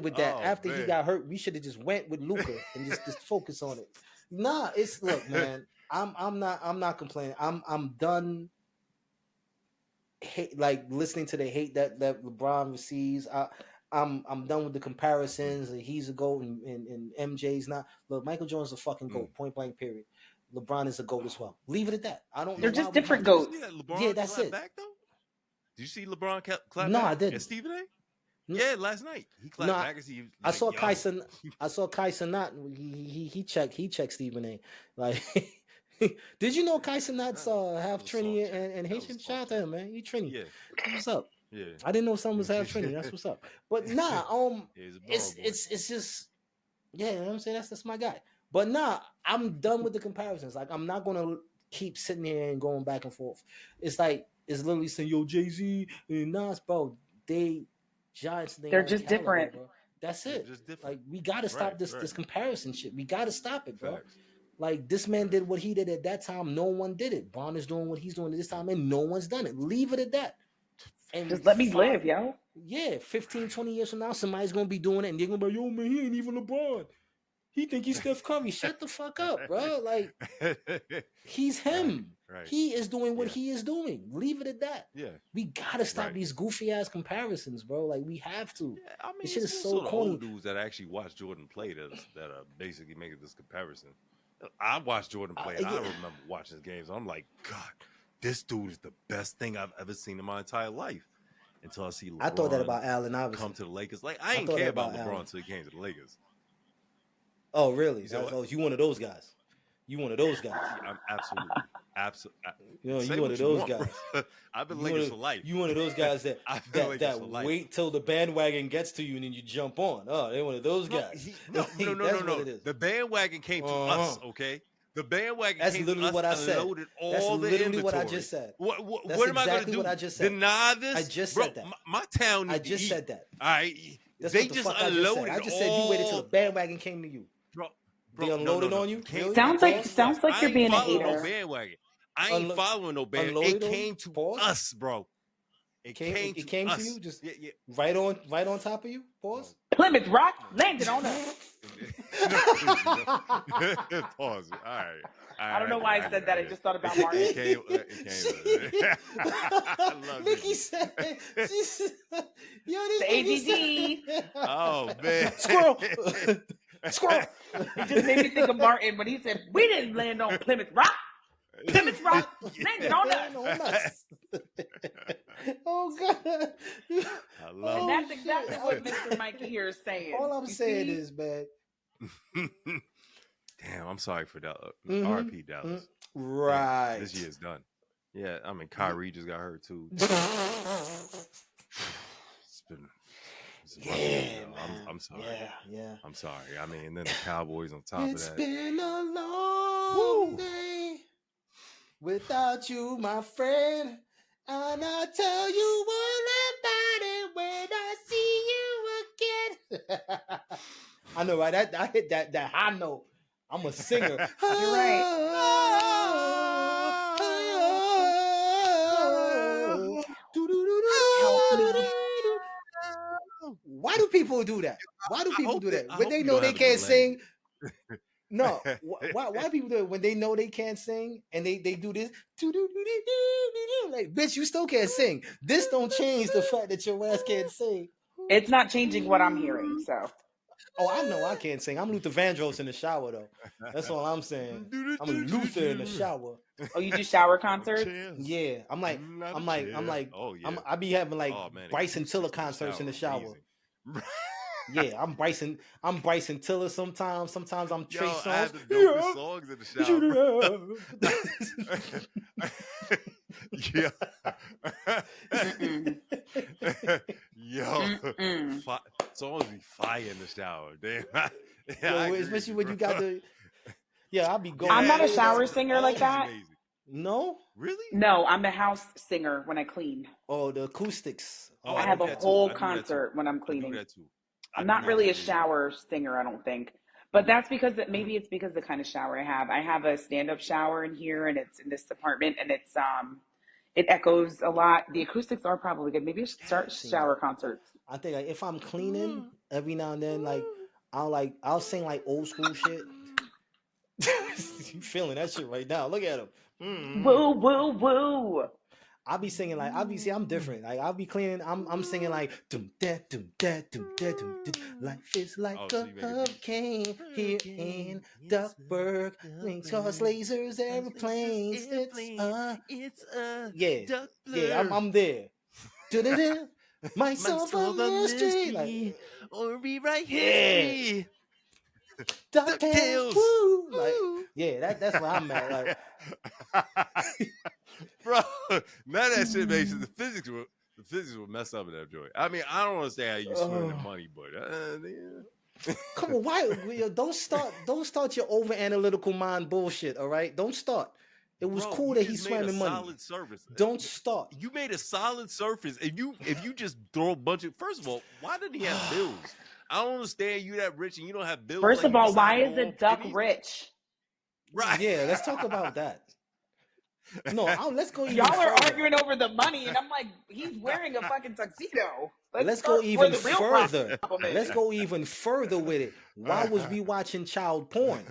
S1: with that. After he got hurt, we should have just went with Luka and just focus on it. Nah, look, man. I'm not complaining. I'm done. Like listening to the hate that LeBron receives. I'm done with the comparisons. He's a GOAT and MJ's not. Look, Michael Jordan's a fucking GOAT. Point blank. Period. LeBron is a GOAT as well. Leave it at that. I don't know.
S3: They're just different GOATs.
S2: Yeah, that's it. Back, though? Did you see LeBron clap
S1: No,
S2: back?
S1: I didn't.
S2: And Stephen A? Yeah, last night he clapped back.
S1: I saw Kai Cenat. He checked Stephen A. Like, did you know Kai Cenat's half Trini and Haitian? Shout out to him, man. He Trini. Yeah. What's up?
S2: Yeah.
S1: I didn't know someone was half Trini. That's what's up. But nah, it's just yeah. You know what I'm saying that's my guy. But nah, I'm done with the comparisons. Like I'm not gonna keep sitting here and going back and forth. It's like it's literally saying, yo, Jay-Z and Nas, bro. Giants,
S3: they're just different.
S1: Bro. That's it. Like we gotta stop this comparison shit. We gotta stop it, bro. Facts. Like this man did what he did at that time. No one did it. Bron is doing what he's doing at this time, and no one's done it. Leave it at that. And
S3: just let me live, yo.
S1: Yeah, 15, 20 years from now, somebody's gonna be doing it, and they're gonna be like, yo, man, he ain't even LeBron. He think he's Steph Curry. Shut the fuck up, bro. Like he's him. Right. He is doing what he is doing. Leave it at that. Yeah. We gotta stop these goofy ass comparisons, bro. Like we have to.
S2: Yeah, I mean,
S1: this shit is so corny.
S2: Old dudes that actually watch Jordan play that are basically making this comparison. I watched Jordan play, and I remember watching his games. I'm like, God, this dude is the best thing I've ever seen in my entire life. Until I see LeBron.
S1: I thought that about Allen, obviously.
S2: Come to the Lakers. Like I ain't care about LeBron until he came to the Lakers.
S1: Oh, really? You one of those guys? You one of those guys?
S2: I'm absolutely.
S1: You know, you one of those guys.
S2: I've been Lakers for life.
S1: You one of those guys that wait till the bandwagon gets to you and then you jump on. Oh, they're one of those guys.
S2: No. The bandwagon came to us. Okay. The bandwagon.
S1: That's
S2: came
S1: literally
S2: to us
S1: what I said.
S2: That's
S1: literally what I just said.
S2: What am I going to do?
S1: What I just said.
S2: Deny this?
S1: I just said that.
S2: My town.
S1: I just said that.
S2: All right.
S1: That's
S2: they
S1: what the
S2: just
S1: fuck
S2: unloaded.
S1: I just said you waited till the bandwagon came to you.
S2: Bro,
S1: they unloaded on you.
S3: Really? Sounds like you're being a hater.
S2: No bandwagon. I ain't following no bandwagon. It came to us, bro. It came to
S1: you, just right on top of you. Pause.
S3: Plymouth Rock landed on us.
S2: Pause. All right.
S3: I don't know why I said that. I just thought about Martin.
S2: It came I love
S1: Nikki said, "Yo,
S3: this
S1: the
S3: ADD."
S2: Oh man,
S1: squirrel.
S3: It just made me think of Martin when he said, "We didn't land on Plymouth Rock. Plymouth Rock landed on us."
S1: Oh God!
S2: I love
S3: and that's exactly what Mr. Mikey here is saying.
S1: All I'm saying is, man.
S2: Damn, I'm sorry for that. RP Dallas.
S1: Right.
S2: This year's done. Yeah, I mean, Kyrie just got hurt too. I'm sorry.
S1: Yeah.
S2: I'm sorry. I mean, and then the Cowboys on top of that.
S1: It's been a long day without you, my friend. And I'll tell you all about it when I see you again. I know, right? I hit that high note. I'm a singer.
S3: You're right.
S1: Why do people do that? Why do people do that? When they know they can't sing. No, why people do it when they know they can't sing and they do this? Like, bitch, you still can't sing. This don't change the fact that your ass can't sing.
S3: It's not changing what I'm hearing, so.
S1: Oh, I know I can't sing. I'm Luther Vandross in the shower though. That's all I'm saying. I'm Luther in the shower.
S3: Oh, you do shower concerts?
S1: Yeah, I'm like,
S2: Oh yeah.
S1: I be having like
S2: Oh man,
S1: Bryson Tiller
S2: acoustics
S1: concerts in the
S2: shower are
S1: shower.
S2: amazing.
S1: Yeah, I'm Bryson Tiller sometimes. Sometimes I'm Trey
S2: Yo, I
S1: Songz.
S2: had the dopest songs in the shower. Yo, songs be fire in the shower. Damn.
S1: Yo, especially when you got the. Yeah, I'll be going.
S3: I'm not a shower singer like that.
S2: Amazing.
S1: No?
S2: Really?
S3: No, I'm the house singer when I clean.
S1: Oh, the acoustics.
S3: I have a whole concert when I'm cleaning.
S2: I do that too.
S3: I'm not really a shower singer, I don't think. But that's because maybe it's because of the kind of shower I have. I have a stand-up shower in here, and it's in this apartment, and it echoes a lot. The acoustics are probably good. Maybe I should start shower concerts.
S1: I think like if I'm cleaning every now and then, like I'll sing like old school shit. You feeling that shit right now? Look at him.
S3: Woo woo woo.
S1: I'll be singing like I'm different. Like I'll be cleaning. I'm singing like dum da dum da dum da dum. Life is like a hurricane here in Duckburg. Wings, cars, lasers, airplanes. It's yeah. I'm there. Myself a mystery, like,
S2: or rewrite history.
S1: DuckTales. Woo. Like, yeah, that's where I'm at. Like,
S2: bro, none of that shit makes it. The physics will mess up in that joint. I mean, I don't understand how you swim the money, but yeah.
S1: Come on, why? Don't start your over analytical mind bullshit. All right, don't start. It was cool that he swam in money.
S2: Solid surface.
S1: Don't start.
S2: You made a solid surface. If you just throw a bunch of, first of all, why didn't he have bills? I don't understand. You that rich and you don't have bills.
S3: First of all, why is a duck rich?
S1: Right. Yeah, let's talk about that. No, let's go.
S3: Y'all are arguing over the money, and I'm like, he's wearing a fucking tuxedo.
S1: Let's go even further. Let's go even further with it. Why was we watching child porn?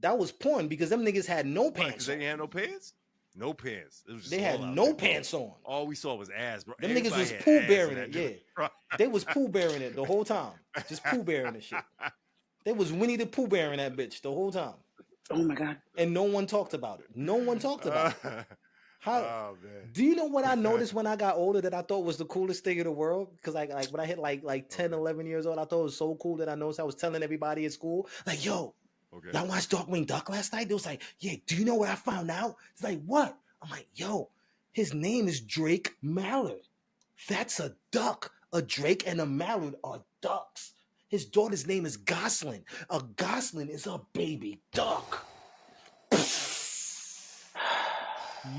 S1: That was porn because them niggas had no pants.
S2: They didn't have no pants? No pants. It was just
S1: they had no pants on.
S2: All we saw was ass, bro.
S1: Them niggas was Pooh Bearing it, yeah. They was Pooh Bearing it the whole time. Just Pooh Bearing the shit. They was Winnie the Pooh Bearing that bitch the whole time.
S3: Oh my God.
S1: And no one talked about it. No one talked about it. How? Do you know what I noticed when I got older that I thought was the coolest thing in the world? Because like when I hit like 10, 11 years old, I thought it was so cool that I noticed I was telling everybody at school, like, yo, y'all watched Darkwing Duck last night? They was like, yeah, do you know what I found out? It's like, what? I'm like, yo, his name is Drake Mallard. That's a duck. A Drake and a Mallard are ducks. His daughter's name is Gosling. A Gosling is a baby duck.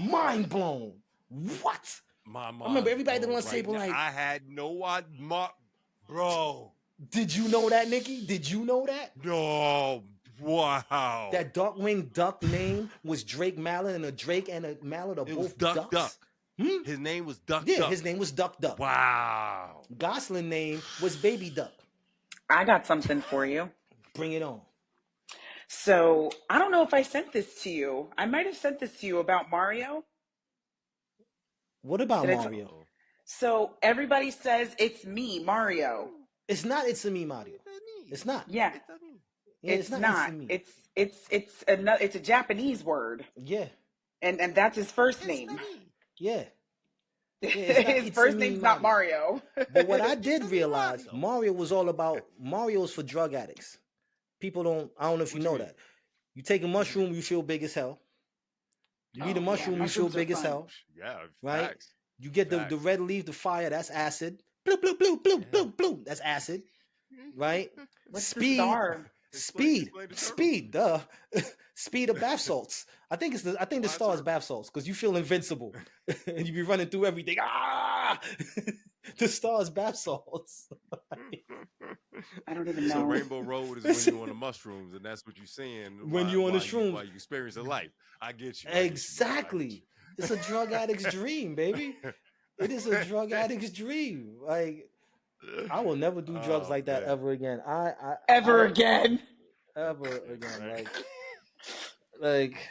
S1: Mind blown. What?
S2: My mom.
S1: I remember everybody at the lunch table like,
S2: I had no idea, bro.
S1: Did you know that, Nikki? Did you know that?
S2: No. Wow.
S1: That Darkwing Duck name was Drake Mallard, and a Drake and a Mallard are both ducks.
S2: Duck. His name was Duck.
S1: Yeah, his name was Duck.
S2: Wow.
S1: Gosling name was Baby Duck.
S3: I got something for you.
S1: Bring it on.
S3: So I don't know if I sent this to you. I might have sent this to you about Mario.
S1: What about Mario?
S3: So everybody says it's me, Mario.
S1: It's not. It's me, Mario. It's not.
S3: Yeah. It's not. It's a Japanese word.
S1: Yeah.
S3: And that's his first name.
S1: Yeah.
S3: His first name's not Mario.
S1: But what I did realize, Mario was all about Mario's for drug addicts. People I don't know if you know that. You take a mushroom, you feel big as hell. You eat a mushroom, you feel big as hell.
S2: Yeah,
S1: right?
S2: Facts.
S1: You get the red leaf, the fire, that's acid. Bloop, bloop, bloop, bloop, bloop, bloop. That's acid. Right?
S3: What's the star?
S1: Speed, duh. Speed of bath salts. I think the star is bath salts because you feel invincible and you be running through everything. The star is bath salts.
S3: I don't even know.
S2: So Rainbow Road is when you're on the mushrooms, and that's what you're seeing
S1: when you're on the shrooms.
S2: While you experience a life. I get you.
S1: Exactly. It's a drug addict's dream, baby. It is a drug addict's dream. Like, I will never do drugs like that ever again. Ever again. Like,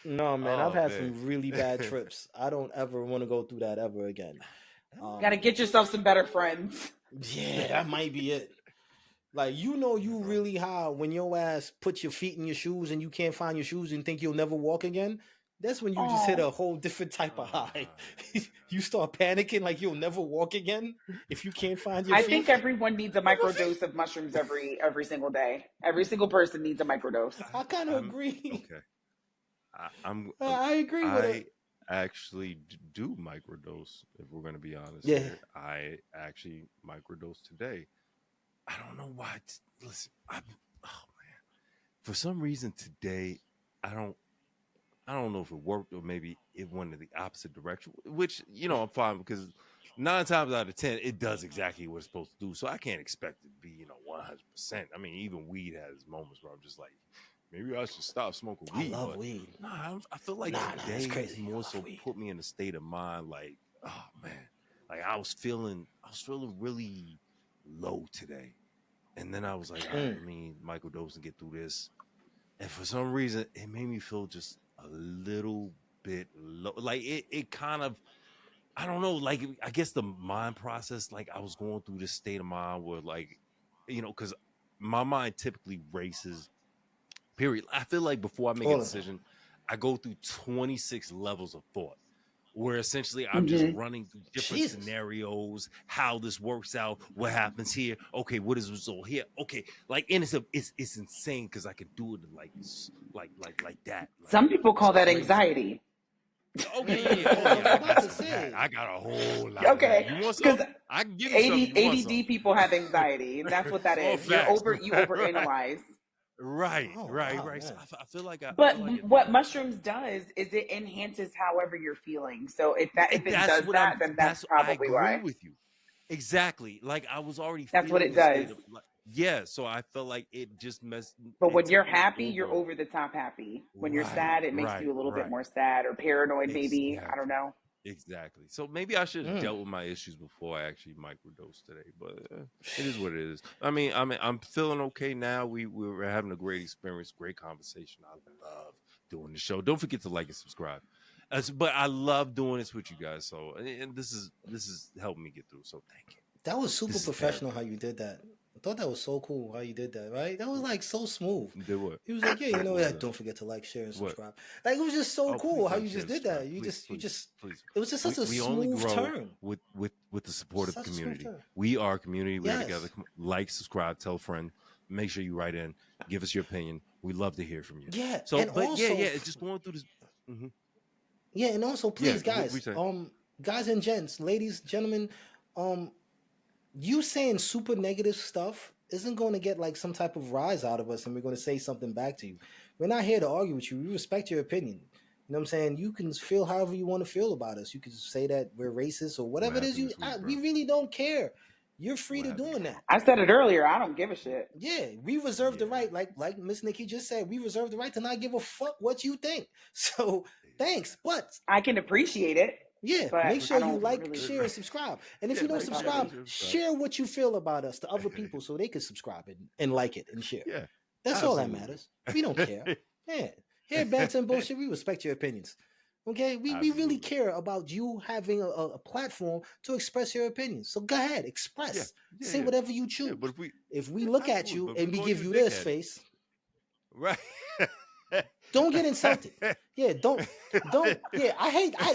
S1: no, man. I've had some really bad trips. I don't ever want to go through that ever again.
S3: Gotta get yourself some better friends.
S1: Yeah, that might be it. Like, you know, you really high when your ass puts your feet in your shoes and you can't find your shoes and think you'll never walk again. That's when you just hit a whole different type of high. You start panicking like you'll never walk again if you can't find your
S3: I
S1: feet.
S3: think everyone needs a microdose of mushrooms every single day. Every single person needs a microdose.
S1: I kind of agree.
S2: Okay.
S1: I agree with it.
S2: I actually do microdose. If we're going to be honest,
S1: Yeah.
S2: here. I actually microdose today. I don't know why. Listen, oh man, for some reason today, I don't know if it worked or maybe it went in the opposite direction. Which I'm fine because 9 times out of 10 it does exactly what it's supposed to do. So I can't expect it to be 100%. I mean, even weed has moments where I'm just like, maybe I should stop smoking weed.
S1: I love weed.
S2: Nah, I feel like
S1: that's
S2: today
S1: crazy.
S2: more so put me in a state of mind like, oh man, like I was feeling really low today, and then I was like, all right, let me microdose and get through this. And for some reason, it made me feel just a little bit low. Like it kind of, I don't know. Like I guess the mind process, like I was going through this state of mind where, like, because my mind typically races. Period. I feel like before I make a decision, I go through 26 levels of thought, where essentially I'm just running through different scenarios, how this works out, what happens here. Okay, what is the result here? Okay, like, and it's insane because I can do it like that. Like,
S3: some people call that anxiety.
S2: Okay, I got a whole lot.
S3: Okay,
S2: you want some? I can give you some.
S3: ADD people have anxiety, and that's what that is. You overanalyze.
S2: Right. So I feel like
S3: what mushrooms does is it enhances however you're feeling. So if it does that, then that's probably why.
S2: I agree with you. Exactly. Like I was already.
S3: That's what it does.
S2: So I felt like it just messed.
S3: But when you're happy, you're over the top happy. When you're sad, it makes you a little bit more sad or paranoid, maybe. I don't know.
S2: Exactly. So maybe I should have dealt with my issues before I actually microdosed today, but it is what it is. I mean, I'm feeling okay now. We were having a great experience, great conversation. I love doing the show. Don't forget to like and subscribe. But I love doing this with you guys. So, and this is helping me get through. So thank you.
S1: That was super professional how you did that. I thought that was so cool how you did that, right? That was like so smooth.
S2: Did what?
S1: He was like, yeah, don't forget to like, share, and subscribe. Like, it was just so cool how you just did that. You just it was just such a smooth turn.
S2: With the support of the community. We are a community. We're together. Like, subscribe, tell a friend. Make sure you write in. Give us your opinion. We love to hear from you.
S1: Yeah.
S2: So, it's just going through this. Mm-hmm.
S1: Yeah, and also, please, guys, guys and gents, ladies, gentlemen, you saying super negative stuff isn't going to get like some type of rise out of us, and we're going to say something back to you. We're not here to argue with you. We respect your opinion. You know what I'm saying? You can feel however you want to feel about us. You can say that we're racist or whatever it is. We really don't care. You're free to doing that.
S3: I said it earlier. I don't give a shit.
S1: Yeah, we reserve the right, like Miss Nikki just said, we reserve the right to not give a fuck what you think. So thanks, but
S3: I can appreciate it.
S1: Yeah, make sure you like, share, and subscribe. And if you don't subscribe, share what you feel about us to other people so they can subscribe and like it and share.
S2: Yeah,
S1: that's all that matters. We don't care. Yeah, here at Banter'N'Bullshit, we respect your opinions. Okay, we really care about you having a platform to express your opinions. So go ahead, express, say whatever you choose. But if we look at you and we give you this face,
S2: right?
S1: Don't get insulted. Yeah, don't. Yeah,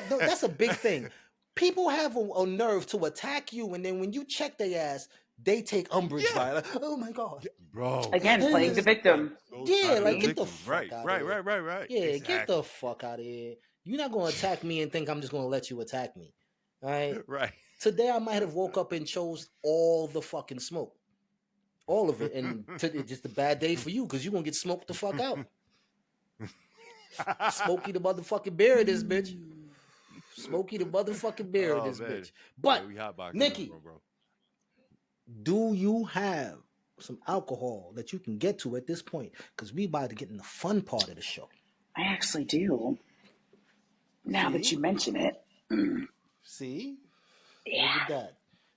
S1: that's a big thing. People have a nerve to attack you, and then when you check their ass, they take umbrage by it. Like, oh my god,
S2: bro!
S3: Again, playing the victim.
S1: Yeah, like get the fuck out of here.
S2: Right.
S1: Yeah, exactly. Get the fuck out of here. You're not gonna attack me and think I'm just gonna let you attack me. All right.
S2: Right.
S1: Today I might have woke up and chose all the fucking smoke, all of it, and it's just a bad day for you because you're gonna get smoked the fuck out. Smokey the motherfucking bear in this bitch. Smokey the motherfucking bear in this bitch. But Nikki, do you have some alcohol that you can get to at this point? Because we about to get in the fun part of the show.
S3: I actually do. Now that you mention it.
S1: See?
S3: Yeah.
S1: Look at that.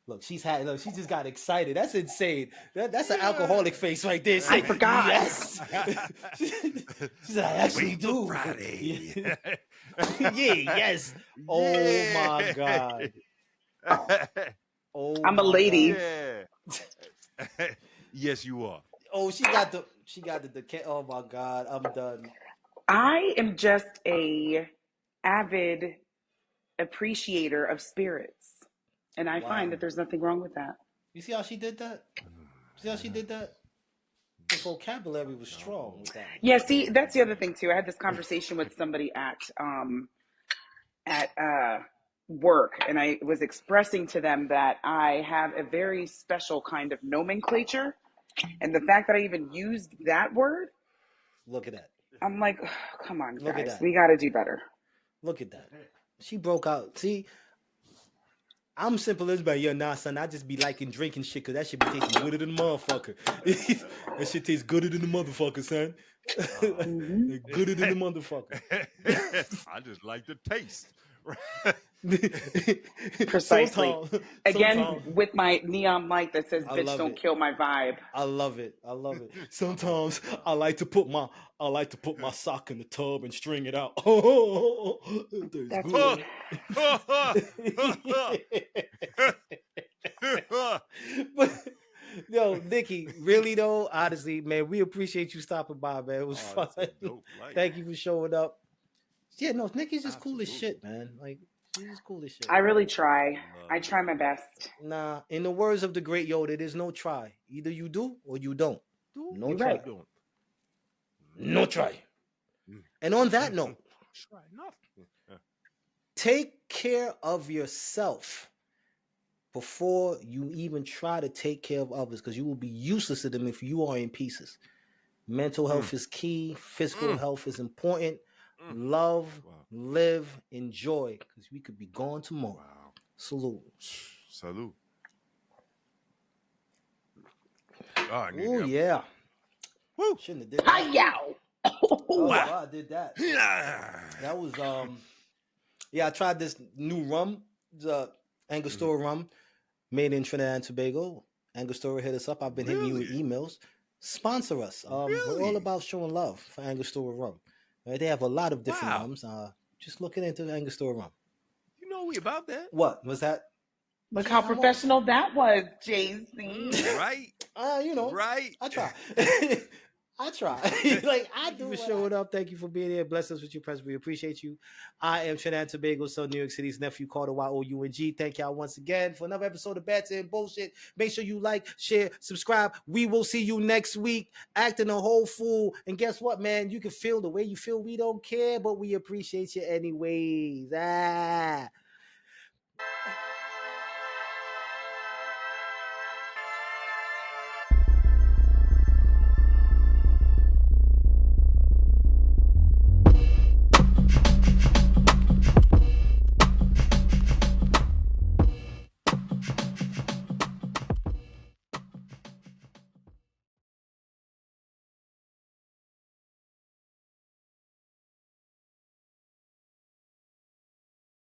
S1: Look, she just got excited. That's insane. That's an alcoholic face right there.
S3: I forgot.
S1: Yes. She's like, I actually do.
S2: Friday.
S1: Yes. Oh my God.
S3: I'm a lady.
S2: Yeah. Yes, you are.
S1: Oh, she got the oh my God, I'm done.
S3: I am just a avid appreciator of spirits, and I find
S1: Wow.
S3: that there's nothing wrong with that.
S1: You see how she did that? See how she did that? The vocabulary was strong with that one.
S3: Yeah, see, that's the other thing too. I had this conversation with somebody at work, and I was expressing to them that I have a very special kind of nomenclature, and the fact that I even used that word,
S1: Look at that.
S3: I'm like, oh, come on,
S1: Look at
S3: guys,
S1: that.
S3: we got to do better.
S1: Look at that. She broke out. See, I'm simple as but yeah, nah, son. I just be liking drinking shit because that shit be tasting gooder than the motherfucker. That shit tastes gooder than the motherfucker, son. Gooder than the motherfucker.
S2: I just like the taste.
S3: Precisely. Again,
S1: sometimes,
S3: with my neon light that says,
S1: I
S3: bitch,
S1: love
S3: don't
S1: it.
S3: kill my vibe.
S1: I love it. I love it. Sometimes I like to put my sock in the tub and string it out.
S3: That's
S1: good. But yo, Nikki, really though, honestly, man, we appreciate you stopping by, man. It was fun. Thank you for showing up. Yeah, no, Nikki's just cool as shit, man. Like, she's just cool as shit.
S3: I really try. I try my best.
S1: Nah, in the words of the great Yoda, there's no try. Either you do or you don't. No try.
S3: Right.
S1: No try. And on that note, take care of yourself before you even try to take care of others, because you will be useless to them if you are in pieces. Mental health is key. Physical health is important. Love, live, enjoy, because we could be gone tomorrow. Wow. Salute.
S2: Salute.
S1: Oh, yeah.
S2: Woo.
S1: Shouldn't have did that.
S3: Hi-yow.
S1: Oh, wow, I did that. That was, yeah, I tried this new rum, the Angostura rum, made in Trinidad and Tobago. Angostura hit us up. I've been hitting you with emails. Sponsor us. We're all about showing love for Angostura rum. Right? They have a lot of different rums. Just looking into Angostura rum.
S2: You know we about that.
S1: What was that?
S3: Look how professional that was, JC.
S2: Right.
S1: You know.
S2: Right.
S1: I try. I try. Like, I do. Thank you for showing up. Thank you for being here. Bless us with your presence. We appreciate you. I am Trinidad and Tobago, so New York City's nephew, Carter YOUNG. Thank y'all once again for another episode of Banter'N'Bullshit. Make sure you like, share, subscribe. We will see you next week. Acting a whole fool. And guess what, man? You can feel the way you feel. We don't care, but we appreciate you anyways.